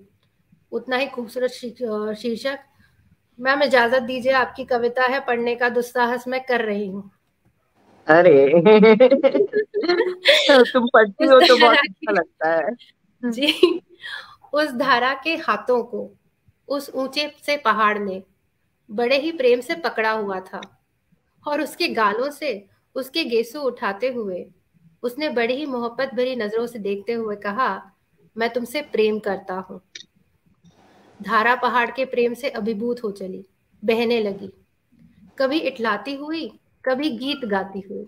उतना ही खूबसूरत शीर्षक। मैम इजाजत दीजिए, आपकी कविता है, पढ़ने का दुस्साहस मैं कर रही हूँ। अरे तुम पढ़ती उस हो तो बहुत धारा अच्छा की, लगता है। जी, उस धारा के हाथों को उस ऊंचे से पहाड़ ने बड़े ही प्रेम से पकड़ा हुआ था, और उसके गालों से उसके गेसू उठाते हुए उसने बड़ी ही मोहब्बत भरी नजरों से देखते हुए कहा, मैं तुमसे प्रेम करता हूँ। धारा पहाड़ के प्रेम से अभिभूत हो चली, बहने लगी, कभी इठलाती हुई, कभी गीत गाती हुई।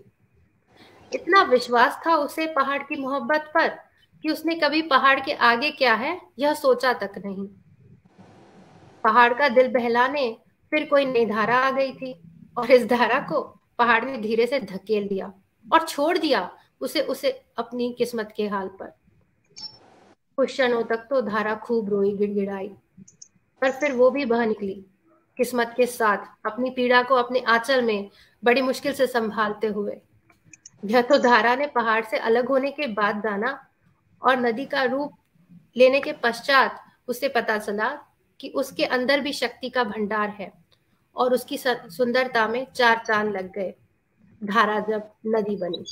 इतना विश्वास था उसे पहाड़ की मोहब्बत पर कि उसने कभी पहाड़ के आगे क्या है यह सोचा तक नहीं। पहाड़ का दिल बहलाने फिर कोई नई धारा आ गई थी, और इस धारा को पहाड़ ने धीरे से धकेल दिया और छोड़ दिया उसे उसे अपनी किस्मत के हाल पर। कुछ क्षणों तक तो धारा खूब रोई, गिड़गिड़ाई, पर फिर वो भी बह निकली किस्मत के साथ, अपनी पीड़ा को अपने आंचल में बड़ी मुश्किल से संभालते हुए। यह तो धारा ने पहाड़ से अलग होने के बाद जाना, और नदी का रूप लेने के पश्चात उसे पता चला कि उसके अंदर भी शक्ति का भंडार है, और उसकी सुंदरता में चार चांद लग गए धारा जब नदी बनी।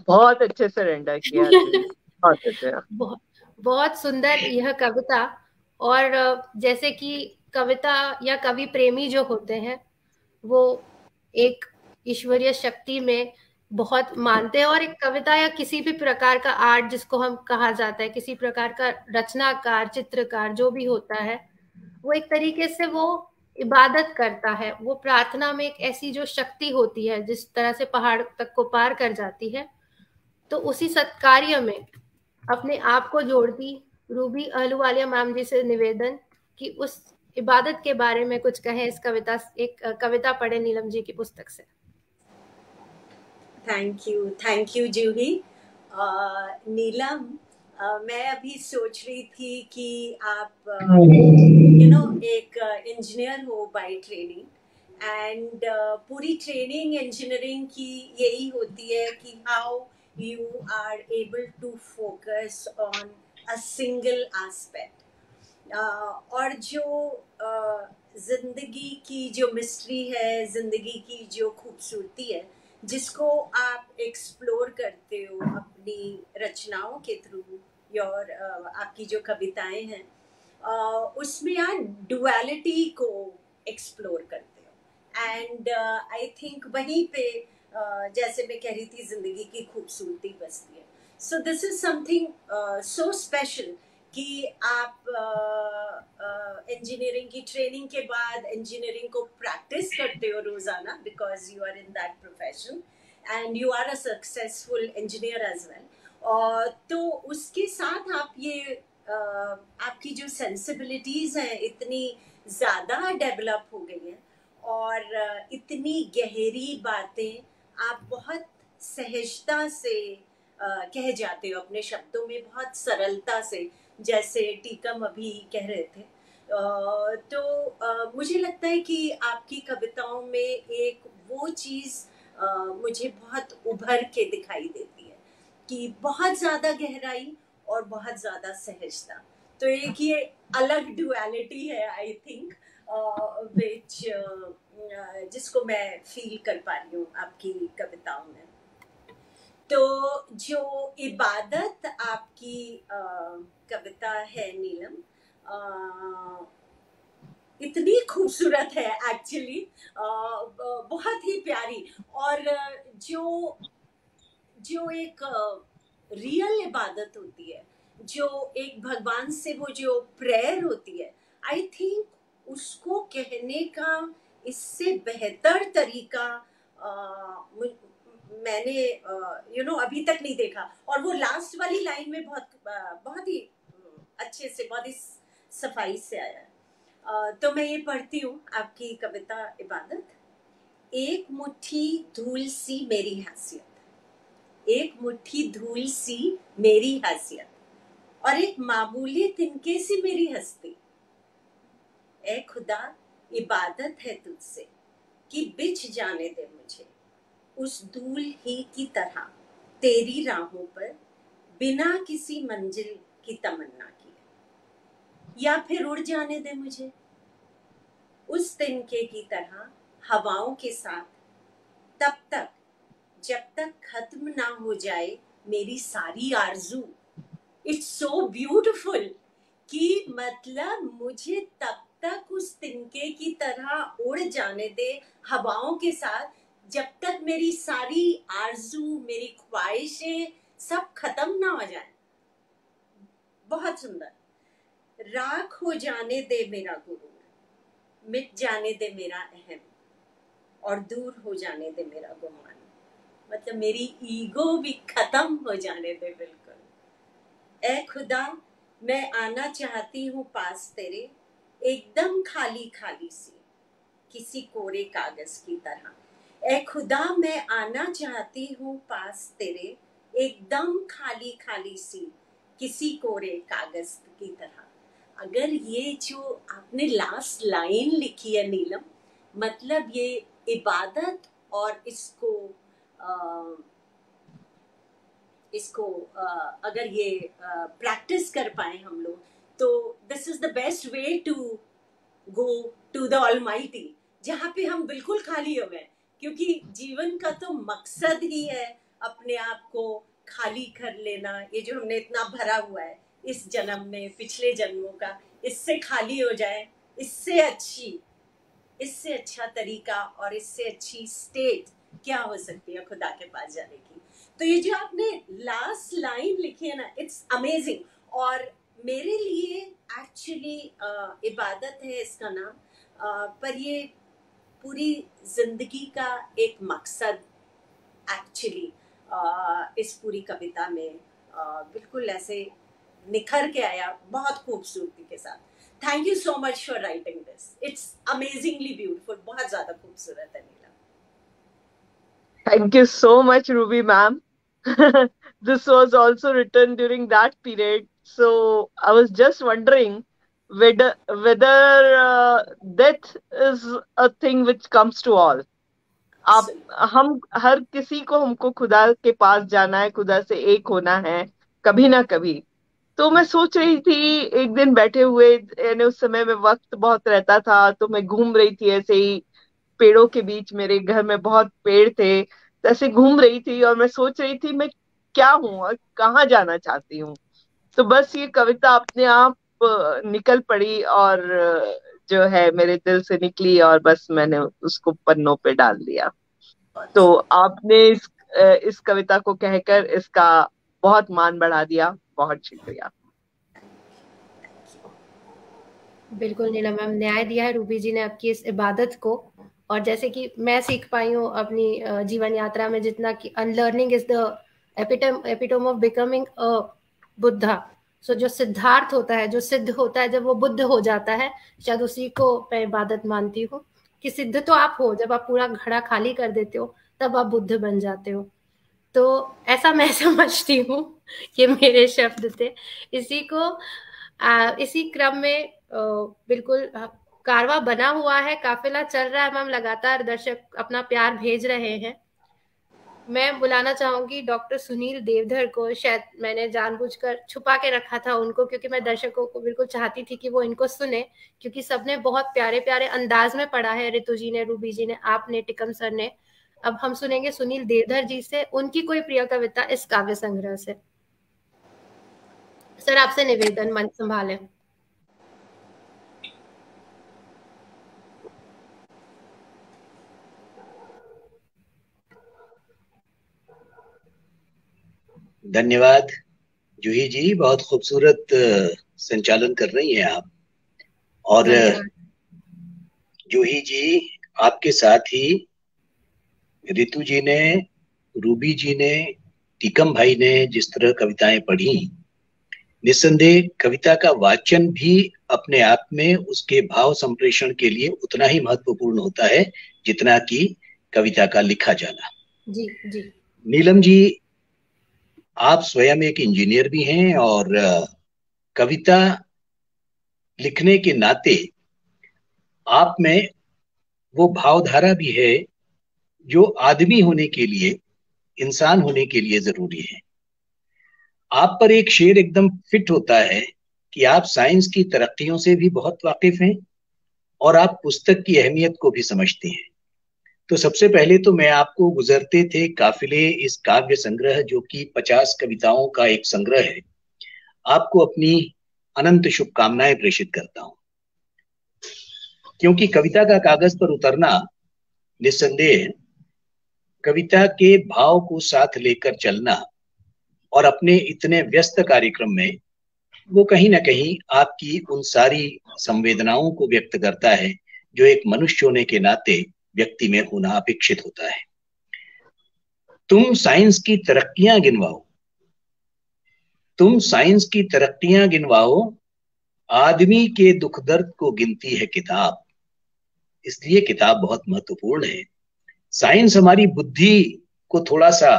बहुत अच्छे से रेंडर किया तुमने, बहुत अच्छा। बहुत बहुत सुंदर यह कविता। और जैसे कि कविता या कवि प्रेमी जो होते हैं वो एक ईश्वरीय शक्ति में बहुत मानते हैं, और एक कविता या किसी भी प्रकार का आर्ट जिसको हम कहा जाता है, किसी प्रकार का रचनाकार, चित्रकार जो भी होता है, वो एक तरीके से वो इबादत करता है। वो प्रार्थना में एक ऐसी जो शक्ति होती है जिस तरह से पहाड़ तक को पार कर जाती है, तो उसी सत्कार्य में अपने आप को जोड़ती रूबी अहलूवालिया मैम जी से निवेदन कि उस इबादत के बारे में कुछ कहें। इस कविता, एक कविता पढ़े नीलम जी की पुस्तक से। थैंक यू जूही। नीलम, मैं अभी सोच रही थी कि आप एक इंजीनियर हो बाय ट्रेनिंग, एंड पूरी ट्रेनिंग इंजीनियरिंग की यही होती है कि how you are able to focus on a single aspect. और जो जिंदगी की जो मिस्ट्री है, जिंदगी की जो खूबसूरती है, जिसको आप एक्सप्लोर करते हो अपनी रचनाओं के थ्रू, योर आपकी जो कविताएं हैं, उसमें आप डुअलिटी को एक्सप्लोर करते हो। एंड आई थिंक वहीं पे जैसे मैं कह रही थी, जिंदगी की खूबसूरती बसती है। So this is something so special कि आप इंजीनियरिंग की ट्रेनिंग के बाद इंजीनियरिंग को प्रैक्टिस करते हो रोजाना, because you are in that profession and you are a successful engineer as well. तो उसके साथ आप ये आपकी जो सेंसिबिलिटीज हैं इतनी ज्यादा डेवलप हो गई हैं, और इतनी गहरी बातें आप बहुत सहजता से कह जाते हो अपने शब्दों में, बहुत सरलता से, जैसे टीकम अभी कह रहे थे। तो मुझे लगता है कि आपकी कविताओं में एक वो चीज मुझे बहुत उभर के दिखाई देती है कि बहुत ज्यादा गहराई और बहुत ज्यादा सहजता। तो एक ये अलग डुअलिटी है आई थिंक, विच जिसको मैं फील कर पा रही हूँ आपकी कविताओं में। तो जो इबादत आपकी कविता है नीलम, इतनी खूबसूरत है एक्चुअली, बहुत ही प्यारी। और जो जो एक रियल इबादत होती है, जो एक भगवान से वो जो प्रेयर होती है, आई थिंक उसको कहने का इससे बेहतर तरीका मैंने अभी तक नहीं देखा। और वो लास्ट वाली लाइन में बहुत ही अच्छे से, बहुत ही सफाई से आया है। तो मैं ये पढ़ती हूँ आपकी कविता इबादत। एक मुट्ठी धूल सी मेरी हैसियत, एक मुट्ठी धूल सी मेरी हैसियत, और एक मामूली तिनके सी मेरी हस्ती। ए खुदा इबादत है तुझसे कि बिछ जाने दे मुझे उस धूल ही की तरह तेरी राहों पर, बिना किसी मंजिल की तमन्ना किए। या फिर उड़ जाने दे मुझे उस तिनके की तरह हवाओं के साथ, तब तक जब तक खत्म ना हो जाए मेरी सारी आरज़ू। इट्स सो ब्यूटिफुल कि मतलब मुझे तब तक उस तिनके की तरह उड़ जाने दे हवाओं के साथ, जब तक मेरी सारी आरज़ू, मेरी ख्वाहिशें सब खत्म ना हो जाए। बहुत सुंदर। राख हो जाने दे मेरा गुरूर, मिट जाने दे मेरा अहम, और दूर हो जाने दे मेरा गुमान। मतलब मेरी ईगो भी खत्म हो जाने दे बिल्कुल। ए खुदा मैं आना चाहती हूँ पास तेरे, एकदम खाली खाली सी किसी कोरे कागज की तरह। ए खुदा मैं आना चाहती हूँ पास तेरे, एकदम खाली खाली सी किसी कोरे कागज की तरह। अगर ये जो आपने लास्ट लाइन लिखी है नीलम, मतलब ये इबादत, और इसको अगर ये प्रैक्टिस कर पाए हम लोग, तो this is the best way to go to the almighty, जहाँ पे हम बिल्कुल खाली हो गए। क्योंकि जीवन का तो मकसद ही है अपने आप को खाली कर लेना। ये जो हमने इतना भरा हुआ है इस जन्म में, पिछले जन्मों का, इससे खाली हो जाए। इससे अच्छा तरीका और इससे अच्छी स्टेट क्या हो सकती है खुदा के पास जाने की। तो ये जो आपने लास्ट लाइन लिखी है ना, इट्स अमेजिंग। और मेरे लिए एक्चुअली इबादत है इसका नाम, पर ये पूरी जिंदगी का एक मकसद एक्चुअली इस पूरी कविता में बिल्कुल ऐसे निखर के आया, बहुत खूबसूरती के साथ। Thank you so much for writing this, it's amazingly beautiful, बहुत ज्यादा खूबसूरत है नीला। Thank you so much, Ruby ma'am. This was also written during that period. So I was just wondering whether death is a thing which comes to all. आप हम हर किसी को, हमको खुदा के पास जाना है, खुदा से एक होना है कभी ना कभी। तो मैं सोच रही थी एक दिन बैठे हुए, यानी उस समय में वक्त बहुत रहता था, तो मैं घूम रही थी ऐसे ही पेड़ों के बीच, मेरे घर में बहुत पेड़ थे, तो ऐसे घूम रही थी और मैं सोच रही थी मैं क्या हूँ और कहाँ जाना चाहती हूँ। तो बस ये कविता अपने आप निकल पड़ी और जो है मेरे दिल से निकली, और बस मैंने उसको पन्नों पे डाल दिया। तो आपने इस कविता को कहकर इसका बहुत मान बढ़ा दिया, बहुत शुक्रिया। बिल्कुल नीलम मैम, न्याय दिया है रूबी जी ने आपकी इस इबादत को। और जैसे कि मैं सीख पाई हूँ अपनी जीवन यात्रा में जितना कि unlearning is the epitome of becoming a Buddha. So जो सिद्धार्थ होता है, जो सिद्ध होता है, जब वो बुद्ध हो जाता है, शायद उसी को मैं इबादत मानती हूँ कि सिद्ध तो आप हो जब आप पूरा घड़ा खाली कर देते हो, तब आप बुद्ध बन जाते हो। तो ऐसा मैं समझती हूँ, ये मेरे शब्द थे। इसी को इसी क्रम में बिल्कुल कारवा बना हुआ है, काफिला चल रहा है मैम, लगातार दर्शक अपना प्यार भेज रहे हैं। मैं बुलाना चाहूंगी डॉक्टर सुनील देवधर को। शायद मैंने जानबूझकर छुपा के रखा था उनको, क्योंकि मैं दर्शकों को बिल्कुल चाहती थी कि वो इनको सुने, क्योंकि सबने बहुत प्यारे प्यारे अंदाज में पढ़ा है, ऋतु जी ने, रूबी जी ने, आपने, टिकम सर ने। अब हम सुनेंगे सुनील देवधर जी से उनकी कोई प्रिय कविता इस काव्य संग्रह से। सर आपसे निवेदन, मन संभालें। धन्यवाद जूही जी, बहुत खूबसूरत संचालन कर रही हैं आप। और जूही जी, आपके साथ ही ऋतु जी ने, रूबी जी ने, टीकम भाई ने जिस तरह कविताएं पढ़ी, निस्संदेह कविता का वाचन भी अपने आप में उसके भाव संप्रेषण के लिए उतना ही महत्वपूर्ण होता है जितना कि कविता का लिखा जाना। जी जी। नीलम जी, आप स्वयं एक इंजीनियर भी हैं और कविता लिखने के नाते आप में वो भावधारा भी है जो आदमी होने के लिए, इंसान होने के लिए जरूरी है। आप पर एक शेर एकदम फिट होता है कि आप साइंस की तरक्कियों से भी बहुत वाकिफ हैं और आप पुस्तक की अहमियत को भी समझती हैं। तो सबसे पहले तो मैं आपको गुजरते थे काफिले इस काव्य संग्रह, जो कि 50 कविताओं का एक संग्रह है, आपको अपनी अनंत शुभकामनाएं प्रेषित करता हूं। क्योंकि कविता का कागज पर उतरना निस्संदेह कविता के भाव को साथ लेकर चलना और अपने इतने व्यस्त कार्यक्रम में वो कहीं ना कहीं आपकी उन सारी संवेदनाओं को व्यक्त करता है जो एक मनुष्य होने के नाते व्यक्ति में होना अपेक्षित होता है। तुम साइंस की तरक्कियां गिनवाओ, तुम साइंस की तरक्कियां गिनवाओ, आदमी के दुख दर्द को गिनती है किताब। इसलिए किताब बहुत महत्वपूर्ण है। साइंस हमारी बुद्धि को थोड़ा सा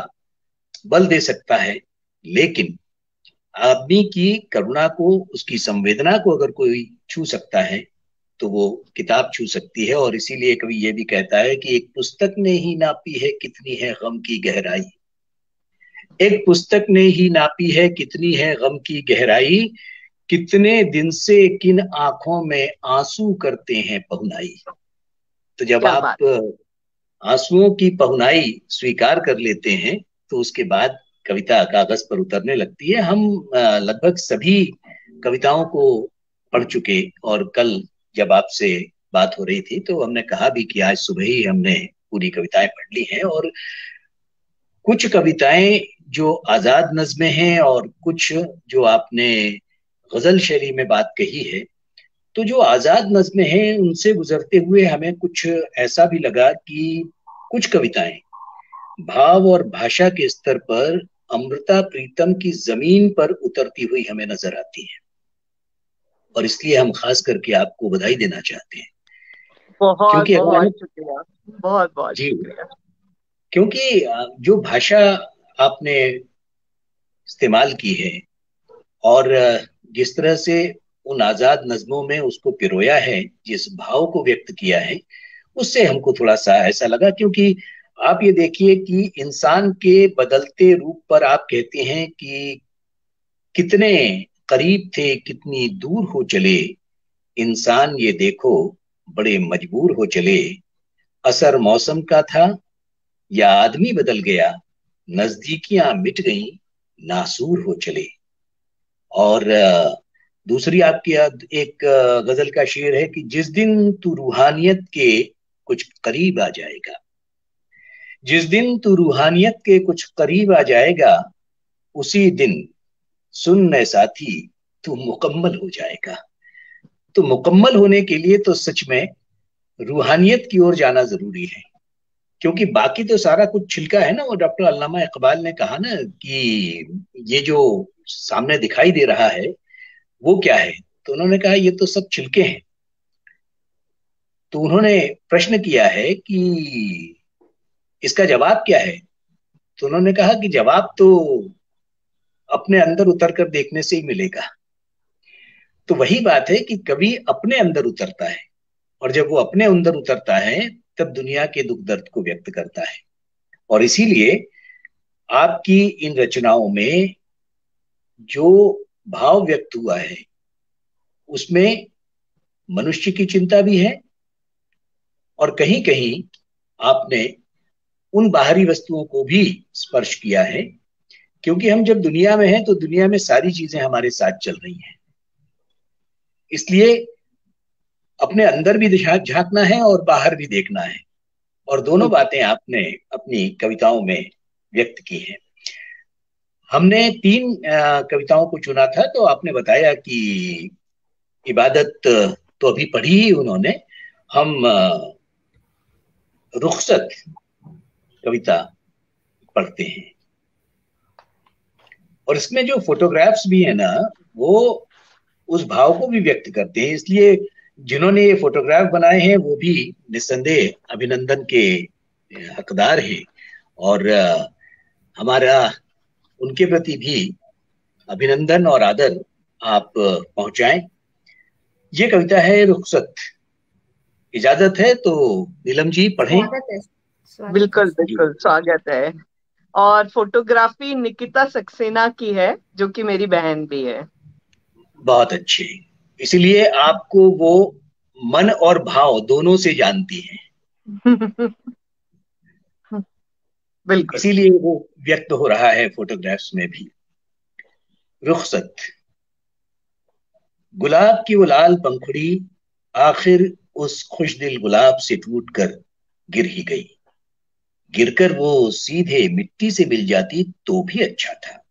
बल दे सकता है, लेकिन आदमी की करुणा को, उसकी संवेदना को अगर कोई छू सकता है तो वो किताब छू सकती है। और इसीलिए कवि ये भी कहता है कि एक पुस्तक ने ही नापी है कितनी है गम की गहराई, एक पुस्तक ने ही नापी है कितनी है गम की गहराई, कितने दिन से किन आंखों में आंसू करते हैं पहुनाई। तो जब आप आंसुओं की पहुनाई स्वीकार कर लेते हैं तो उसके बाद कविता कागज पर उतरने लगती है। हम लगभग सभी कविताओं को पढ़ चुके, और कल जब आपसे बात हो रही थी तो हमने कहा भी कि आज सुबह ही हमने पूरी कविताएं पढ़ ली हैं। और कुछ कविताएं जो आजाद नज़्में हैं और कुछ जो आपने गजल शैली में बात कही है, तो जो आजाद नज़्में हैं उनसे गुजरते हुए हमें कुछ ऐसा भी लगा कि कुछ कविताएं भाव और भाषा के स्तर पर अमृता प्रीतम की जमीन पर उतरती हुई हमें नजर आती है, और इसलिए हम खास करके आपको बधाई देना चाहते हैं। बहुत बहुत शुक्रिया, बहुत बहुत शुक्रिया। क्योंकि जो भाषा आपने इस्तेमाल की है और जिस तरह से उन आजाद नज्मों में उसको पिरोया है, जिस भाव को व्यक्त किया है, उससे हमको थोड़ा सा ऐसा लगा। क्योंकि आप ये देखिए कि इंसान के बदलते रूप पर आप कहते हैं कि कितने करीब थे कितनी दूर हो चले, इंसान ये देखो बड़े मजबूर हो चले, असर मौसम का था या आदमी बदल गया, नजदीकियां मिट गईं, नासूर हो चले। और दूसरी आपकी एक गजल का शेर है कि जिस दिन तू रूहानियत के कुछ करीब आ जाएगा, जिस दिन तू रूहानियत के कुछ करीब आ जाएगा, उसी दिन सुन न साथी तू मुकम्मल हो जाएगा। तो मुकम्मल होने के लिए तो सच में रूहानियत की ओर जाना जरूरी है, क्योंकि बाकी तो सारा कुछ छिलका है ना। वो डॉक्टर अल्लामा इकबाल ने कहा ना कि ये जो सामने दिखाई दे रहा है वो क्या है, तो उन्होंने कहा ये तो सब छिलके हैं। तो उन्होंने प्रश्न किया है कि इसका जवाब क्या है, तो उन्होंने कहा कि जवाब तो अपने अंदर उतर कर देखने से ही मिलेगा। तो वही बात है कि कभी अपने अंदर उतरता है, और जब वो अपने अंदर उतरता है तब दुनिया के दुख दर्द को व्यक्त करता है। और इसीलिए आपकी इन रचनाओं में जो भाव व्यक्त हुआ है उसमें मनुष्य की चिंता भी है, और कहीं कहीं आपने उन बाहरी वस्तुओं को भी स्पर्श किया है। क्योंकि हम जब दुनिया में हैं तो दुनिया में सारी चीजें हमारे साथ चल रही हैं, इसलिए अपने अंदर भी झांकना है और बाहर भी देखना है, और दोनों बातें आपने अपनी कविताओं में व्यक्त की हैं। हमने 3 कविताओं को चुना था, तो आपने बताया कि इबादत तो अभी पढ़ी ही उन्होंने, हम रुखसत कविता पढ़ते हैं। और इसमें जो फोटोग्राफ्स भी है ना, वो उस भाव को भी व्यक्त करते हैं, इसलिए जिन्होंने ये फोटोग्राफ बनाए हैं वो भी निस्संदेह अभिनंदन के हकदार हैं, और हमारा उनके प्रति भी अभिनंदन और आदर आप पहुंचाएं। ये कविता है रुखसत। इजाजत है तो नीलम जी पढ़ें। बिल्कुल बिल्कुल, स्वागत है। और फोटोग्राफी निकिता सक्सेना की है, जो कि मेरी बहन भी है। बहुत अच्छे, इसलिए आपको वो मन और भाव दोनों से जानती हैं। बिल्कुल, इसीलिए वो व्यक्त हो रहा है फोटोग्राफ्स में भी। रुखसत। गुलाब की वो लाल पंखुड़ी आखिर उस खुशदिल गुलाब से टूटकर गिर ही गई, गिरकर वो सीधे मिट्टी से मिल जाती तो भी अच्छा था,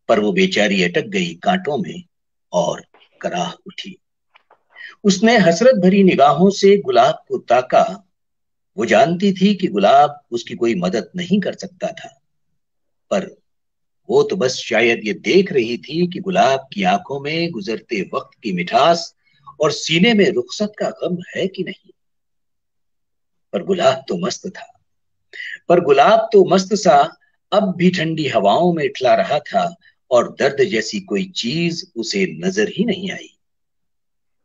पर वो बेचारी अटक गई कांटों में और कराह उठी। उसने हसरत भरी निगाहों से गुलाब को ताका, वो जानती थी कि गुलाब उसकी कोई मदद नहीं कर सकता था, पर वो तो बस शायद ये देख रही थी कि गुलाब की आंखों में गुजरते वक्त की मिठास और सीने में रुखसत का गम है कि नहीं। पर गुलाब तो मस्त था, पर गुलाब तो मस्त सा अब भी ठंडी हवाओं में इठला रहा था, और दर्द जैसी कोई चीज उसे नजर ही नहीं आई।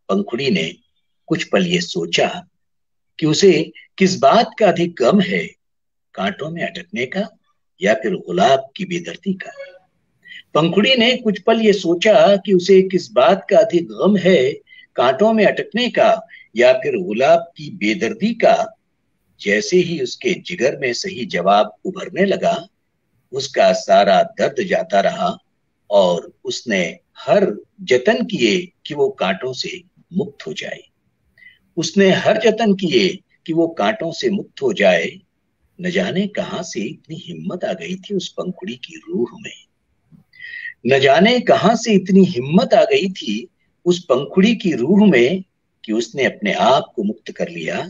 पंखुड़ी ने कुछ पल ये सोचा कि उसे किस बात का अधिक गम है, कांटों में अटकने का या फिर गुलाब की बेदर्दी का। पंखुड़ी ने कुछ पल ये सोचा कि उसे किस बात का अधिक गम है, कांटों में अटकने का या फिर गुलाब की बेदर्दी का। जैसे ही उसके जिगर में सही जवाब उभरने लगा, उसका सारा दर्द जाता रहा, और उसने हर जतन किए कि वो कांटों से मुक्त हो जाए। उसने हर जतन किए कि वो कांटों से मुक्त हो जाए। न जाने कहां से इतनी हिम्मत आ गई थी उस पंखुड़ी की रूह में, न जाने कहां से इतनी हिम्मत आ गई थी उस पंखुड़ी की रूह में कि उसने अपने आप को मुक्त कर लिया।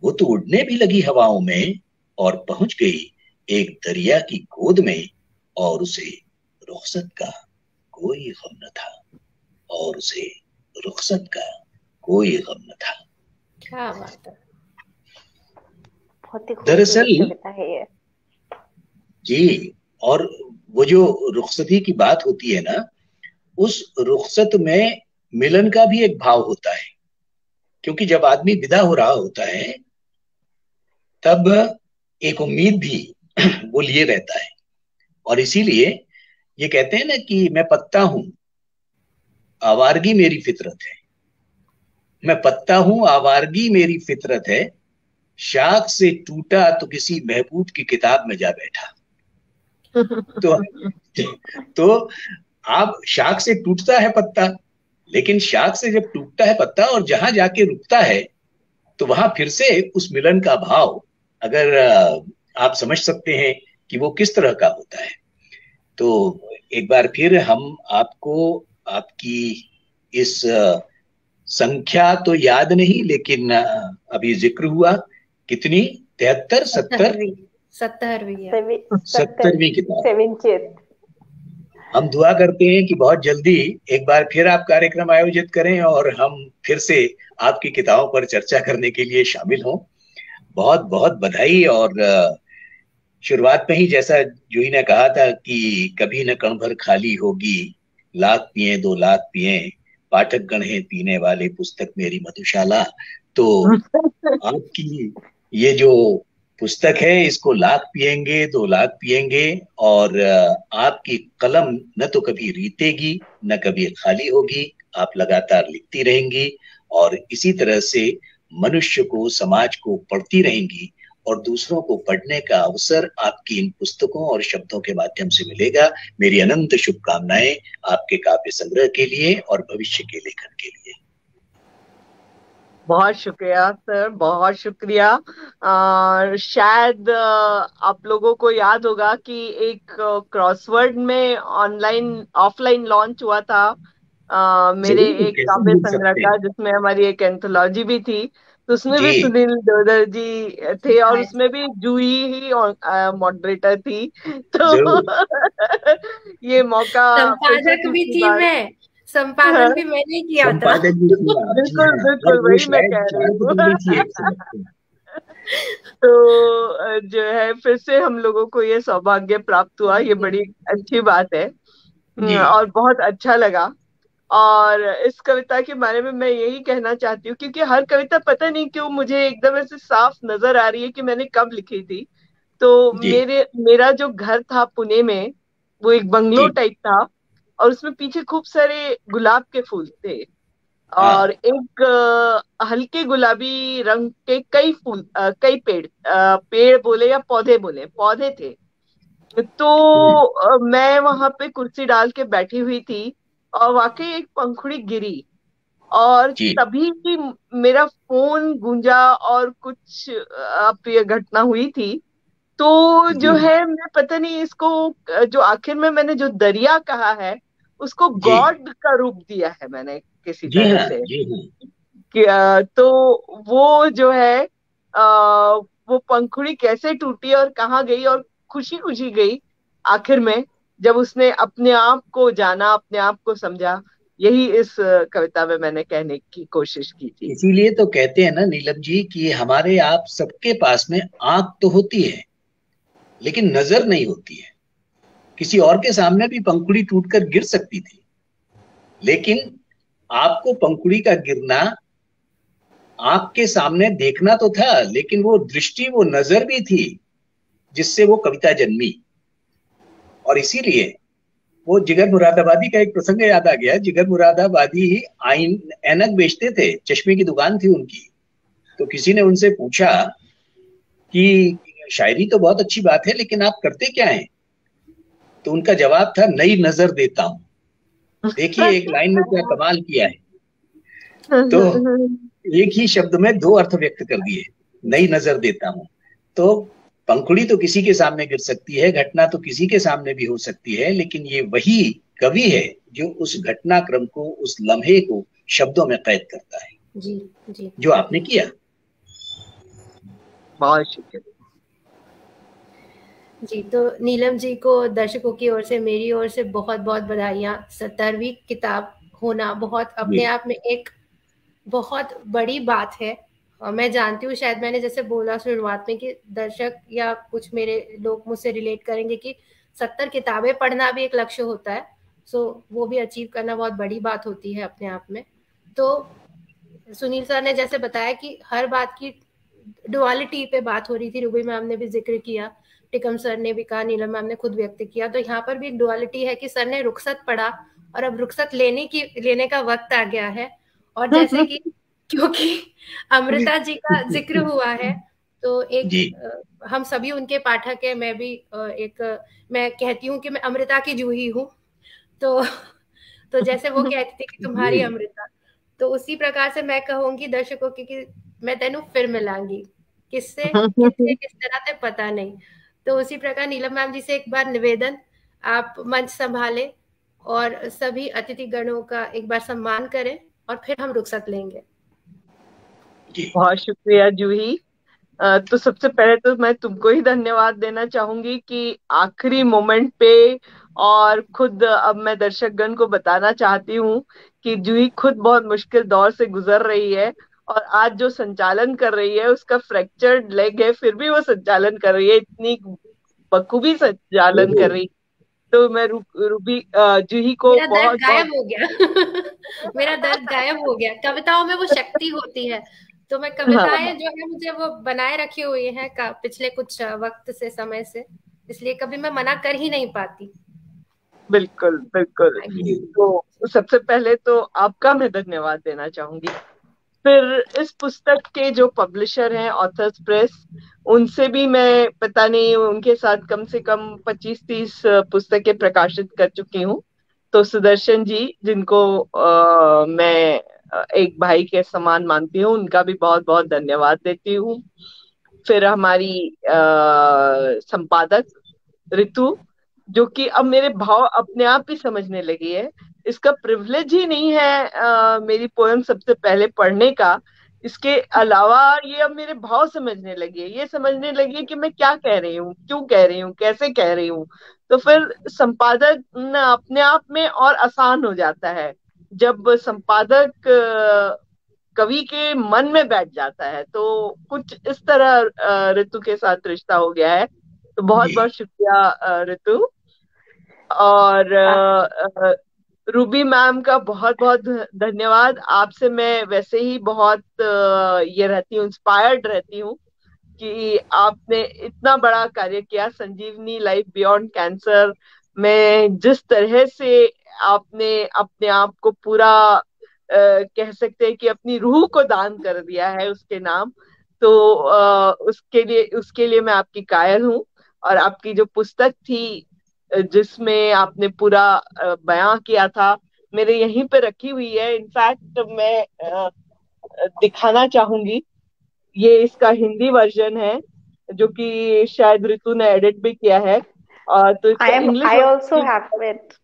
वो तो उड़ने भी लगी हवाओं में और पहुंच गई एक दरिया की गोद में, और उसे रुखसत का कोई गम न था, और उसे रुखसत का कोई गम न था। क्या बात है, बहुत ही दरअसल खूबसूरत कविता है ये जी। और वो जो रुखसती की बात होती है ना, उस रुखसत में मिलन का भी एक भाव होता है, क्योंकि जब आदमी विदा हो रहा होता है तब एक उम्मीद भी वो लिए रहता है। और इसीलिए ये कहते हैं ना कि मैं पत्ता हूं, आवारगी मेरी फितरत है। मैं पत्ता हूं, आवारगी मेरी फितरत है, शाख से टूटा तो किसी महबूब की किताब में जा बैठा। तो तो आप शाख से टूटता है पत्ता, लेकिन शाख से जब टूटता है पत्ता और जहां जाके रुकता है तो वहां फिर से उस मिलन का भाव, अगर आप समझ सकते हैं कि वो किस तरह का होता है। तो एक बार फिर हम आपको आपकी इस संख्या तो याद नहीं, लेकिन अभी जिक्र हुआ कितनी, 73 70 70वीं किताब। 70th। हम दुआ करते हैं कि बहुत जल्दी एक बार फिर आप कार्यक्रम आयोजित करें और हम फिर से आपकी किताबों पर चर्चा करने के लिए शामिल हों। बहुत बहुत बधाई। और शुरुआत में ही जैसा जूही ने कहा था कि कभी न कण भर खाली होगी, लाख पिए 2 लाख पिए, पाठक गण हैं पीने वाले, पुस्तक मेरी मधुशाला। तो आपकी ये जो पुस्तक है इसको लाख पिएंगे 2 लाख पिएंगे, और आपकी कलम न तो कभी रीतेगी न कभी खाली होगी, आप लगातार लिखती रहेंगी और इसी तरह से मनुष्य को, समाज को पढ़ती रहेंगी और दूसरों को पढ़ने का अवसर आपकी इन पुस्तकों और शब्दों के माध्यम से मिलेगा। मेरी अनंत शुभकामनाएं आपके काव्य संग्रह के लिए और भविष्य के लेखन के लिए। बहुत शुक्रिया सर, बहुत शुक्रिया। शायद आप लोगों को याद होगा कि एक क्रॉसवर्ड में ऑनलाइन ऑफलाइन लॉन्च हुआ था मेरे एक काव्य संग्रह का, जिसमें हमारी एक एंथोलॉजी भी थी। तो उसमें भी सुनील दोदर जी थे और उसमें भी जूही ही मॉडरेटर थी। तो ये मौका संपादक भी थी मैं, संपादन भी मैंने किया था। बिल्कुल बिल्कुल, वही मैं कह रही हूँ। तो जो है फिर से हम लोगों को ये सौभाग्य प्राप्त हुआ, ये बड़ी अच्छी बात है और बहुत अच्छा लगा। और इस कविता के बारे में मैं यही कहना चाहती हूँ, क्योंकि हर कविता पता नहीं क्यों मुझे एकदम ऐसे साफ नजर आ रही है कि मैंने कब लिखी थी। तो मेरा जो घर था पुणे में, वो एक बंगलो टाइप था और उसमें पीछे खूब सारे गुलाब के फूल थे और एक हल्के गुलाबी रंग के कई फूल, कई पेड़ बोले या पौधे बोले, पौधे थे। तो मैं वहां पे कुर्सी डाल के बैठी हुई थी और वाकई एक पंखुड़ी गिरी और तभी भी मेरा फोन गूंजा और कुछ अप्रिय घटना हुई थी। तो जो है मैं पता नहीं इसको, जो आखिर में मैंने जो दरिया कहा है उसको गॉड का रूप दिया है मैंने किसी तरह से। तो वो जो है वो पंखुड़ी कैसे टूटी और कहाँ गई और खुशी खुशी गई आखिर में, जब उसने अपने आप को जाना, अपने आप को समझा। यही इस कविता में मैंने कहने की कोशिश की थी। इसीलिए तो कहते हैं ना नीलम जी कि हमारे आप सबके पास में आंख तो होती है लेकिन नजर नहीं होती है। किसी और के सामने भी पंखुड़ी टूटकर गिर सकती थी, लेकिन आपको पंखुड़ी का गिरना आंख के सामने देखना तो था, लेकिन वो दृष्टि, वो नजर भी थी जिससे वो कविता जन्मी। और इसीलिए वो जिगर मुरादाबादी का एक प्रसंग याद आ गया। जिगर मुरादाबादी ऐनक बेचते थे, चश्मे की दुकान थी उनकी। तो किसी ने उनसे पूछा कि शायरी तो बहुत अच्छी बात है लेकिन आप करते क्या हैं? तो उनका जवाब था, नई नजर देता हूं। देखिए एक लाइन में क्या कमाल किया है। तो एक ही शब्द में 2 अर्थ व्यक्त कर दिए, नई नजर देता हूं। तो पंखुड़ी तो किसी के सामने गिर सकती है, घटना तो किसी के सामने भी हो सकती है, लेकिन ये वही कवि है जो उस घटनाक्रम को, उस लम्हे को शब्दों में कैद करता है। जी जो आपने किया। बहुत शुक्रिया जी। तो नीलम जी को दर्शकों की ओर से, मेरी ओर से बहुत बहुत बधाइयाँ। 70वीं किताब होना बहुत अपने आप में एक बहुत बड़ी बात है। मैं जानती हूँ, शायद मैंने जैसे बोला शुरुआत में कि दर्शक या कुछ मेरे लोग मुझसे रिलेट करेंगे कि 70 किताबें पढ़ना भी एक लक्ष्य होता है। सो वो भी अचीव करना बहुत बड़ी बात होती है अपने आप में। तो सुनील सर ने जैसे बताया कि हर बात की डुअलिटी पे बात हो रही थी, रूबी मैम ने भी जिक्र किया, टिकम सर ने भी कहा, नीलम मैम ने खुद व्यक्त किया, तो यहाँ पर भी एक डुअलिटी है कि सर ने रुखसत पढ़ा और अब रुखसत लेने का वक्त आ गया है। और जैसे कि क्योंकि अमृता जी का जिक्र हुआ है, तो एक हम सभी उनके पाठक है, मैं भी मैं कहती हूँ कि मैं अमृता की जूही हूँ। तो जैसे वो कहती थी कि तुम्हारी अमृता, तो उसी प्रकार से मैं कहूंगी दर्शकों की कि मैं तेनू फिर मिलांगी, किससे किससे किस तरह से पता नहीं। तो उसी प्रकार नीलम मैम जी से एक बार निवेदन, आप मंच संभाले और सभी अतिथि गणों का एक बार सम्मान करें और फिर हम रुखसत लेंगे। बहुत शुक्रिया जूही। तो सबसे पहले तो मैं तुमको ही धन्यवाद देना चाहूंगी कि आखिरी मोमेंट पे, और खुद अब मैं दर्शकगण को बताना चाहती हूँ कि जूही खुद बहुत मुश्किल दौर से गुजर रही है और आज जो संचालन कर रही है उसका फ्रैक्चर्ड लेग है, फिर भी वो संचालन कर रही है, इतनी बखूबी संचालन कर रही है। तो मैं रूबी जूही को मेरा दर्द बहुत गायब हो गया मेरा दर्द गायब हो गया। कविताओं में वो शक्ति होती है, तो मैं कविताएं जो है मुझे वो बनाए रखी हुई है पिछले कुछ वक्त से, समय से, इसलिए कभी मैं मना कर ही नहीं पाती। बिल्कुल बिल्कुल। तो सबसे पहले तो आपका मैं धन्यवाद देना चाहूंगी। फिर इस पुस्तक के जो पब्लिशर हैं ऑथर्स प्रेस, उनसे भी मैं पता नहीं, उनके साथ कम से कम 25-30 पुस्तकें प्रकाशित कर चुकी हूँ। तो सुदर्शन जी, जिनको मैं एक भाई के समान मानती हूँ, उनका भी बहुत बहुत धन्यवाद देती हूँ। फिर हमारी संपादक ऋतु, जो कि अब मेरे भाव अपने आप ही समझने लगी है। इसका प्रिविलेज ही नहीं है मेरी पोएम सबसे पहले पढ़ने का, इसके अलावा ये अब मेरे भाव समझने लगी है, ये समझने लगी है कि मैं क्या कह रही हूँ, क्यों कह रही हूँ, कैसे कह रही हूँ। तो फिर संपादक अपने आप में और आसान हो जाता है जब संपादक कवि के मन में बैठ जाता है। तो कुछ इस तरह ऋतु के साथ रिश्ता हो गया है। तो बहुत बहुत शुक्रिया ऋतु। और रूबी मैम का बहुत बहुत धन्यवाद। आपसे मैं वैसे ही बहुत ये रहती हूँ, इंस्पायर्ड रहती हूँ कि आपने इतना बड़ा कार्य किया संजीवनी लाइफ बियॉन्ड कैंसर में। जिस तरह से आपने अपने आप को पूरा कह सकते हैं कि अपनी रूह को दान कर दिया है उसके नाम, तो उसके लिए मैं आपकी कायल हूँ। और आपकी जो पुस्तक थी जिसमें आपने पूरा बयां किया था, मेरे यहीं पे रखी हुई है। इनफैक्ट मैं दिखाना चाहूंगी, ये इसका हिंदी वर्जन है जो कि शायद ऋतु ने एडिट भी किया है। और तो इसका English I also have it.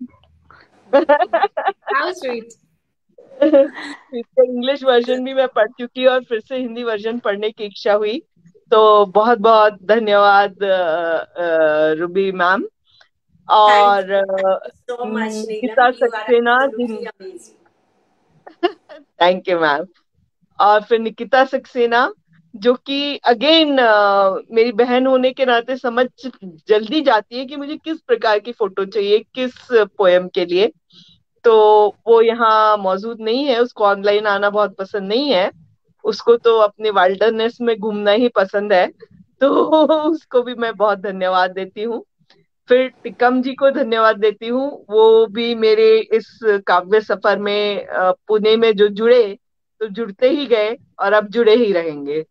How sweet. इसका इंग्लिश वर्जन भी मैं पढ़ चुकी और फिर से हिंदी वर्जन पढ़ने की इच्छा हुई। तो बहुत बहुत धन्यवाद रूबी मैम। और so much, Nikita Neelam. You are Saxena, absolutely amazing. Thank you ma'am. और फिर निकिता सक्सेना, जो कि अगेन मेरी बहन होने के नाते समझ जल्दी जाती है कि मुझे किस प्रकार की फोटो चाहिए किस पोएम के लिए। तो वो यहाँ मौजूद नहीं है, उसको ऑनलाइन आना बहुत पसंद नहीं है, उसको तो अपने वाइल्डरनेस में घूमना ही पसंद है। तो उसको भी मैं बहुत धन्यवाद देती हूँ। फिर टिकम जी को धन्यवाद देती हूँ, वो भी मेरे इस काव्य सफर में पुणे में जो जुड़े, तो जुड़ते ही गए और अब जुड़े ही रहेंगे।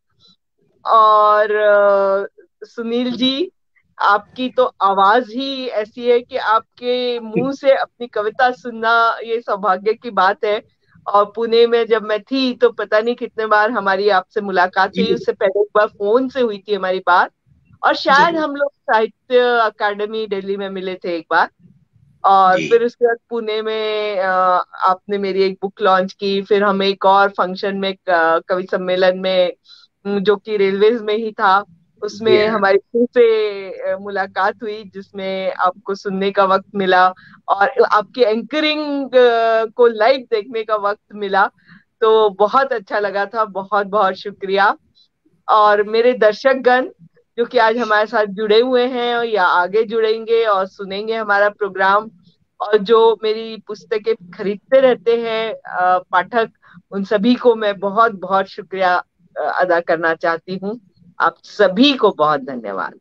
और सुनील जी, आपकी तो आवाज ही ऐसी है कि आपके मुंह से अपनी कविता सुनना ये सौभाग्य की बात है। और पुणे में जब मैं थी तो पता नहीं कितने बार हमारी आपसे मुलाकात हुई, उससे पहले एक बार फोन से हुई थी हमारी बात, और शायद हम लोग साहित्य अकादमी दिल्ली में मिले थे एक बार। और फिर उसके बाद पुणे में आपने मेरी एक बुक लॉन्च की, फिर हम एक और फंक्शन में कवि सम्मेलन में जो कि रेलवेज में ही था, उसमें हमारी फिर से मुलाकात हुई जिसमें आपको सुनने का वक्त मिला और आपकी एंकरिंग को लाइव देखने का वक्त मिला। तो बहुत अच्छा लगा था, बहुत बहुत शुक्रिया। और मेरे दर्शकगण जो कि आज हमारे साथ जुड़े हुए हैं या आगे जुड़ेंगे और सुनेंगे हमारा प्रोग्राम, और जो मेरी पुस्तकें खरीदते रहते हैं पाठक, उन सभी को मैं बहुत बहुत शुक्रिया अदा करना चाहती हूँ। आप सभी को बहुत धन्यवाद।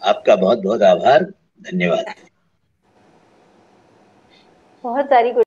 आपका बहुत बहुत आभार, धन्यवाद। बहुत सारी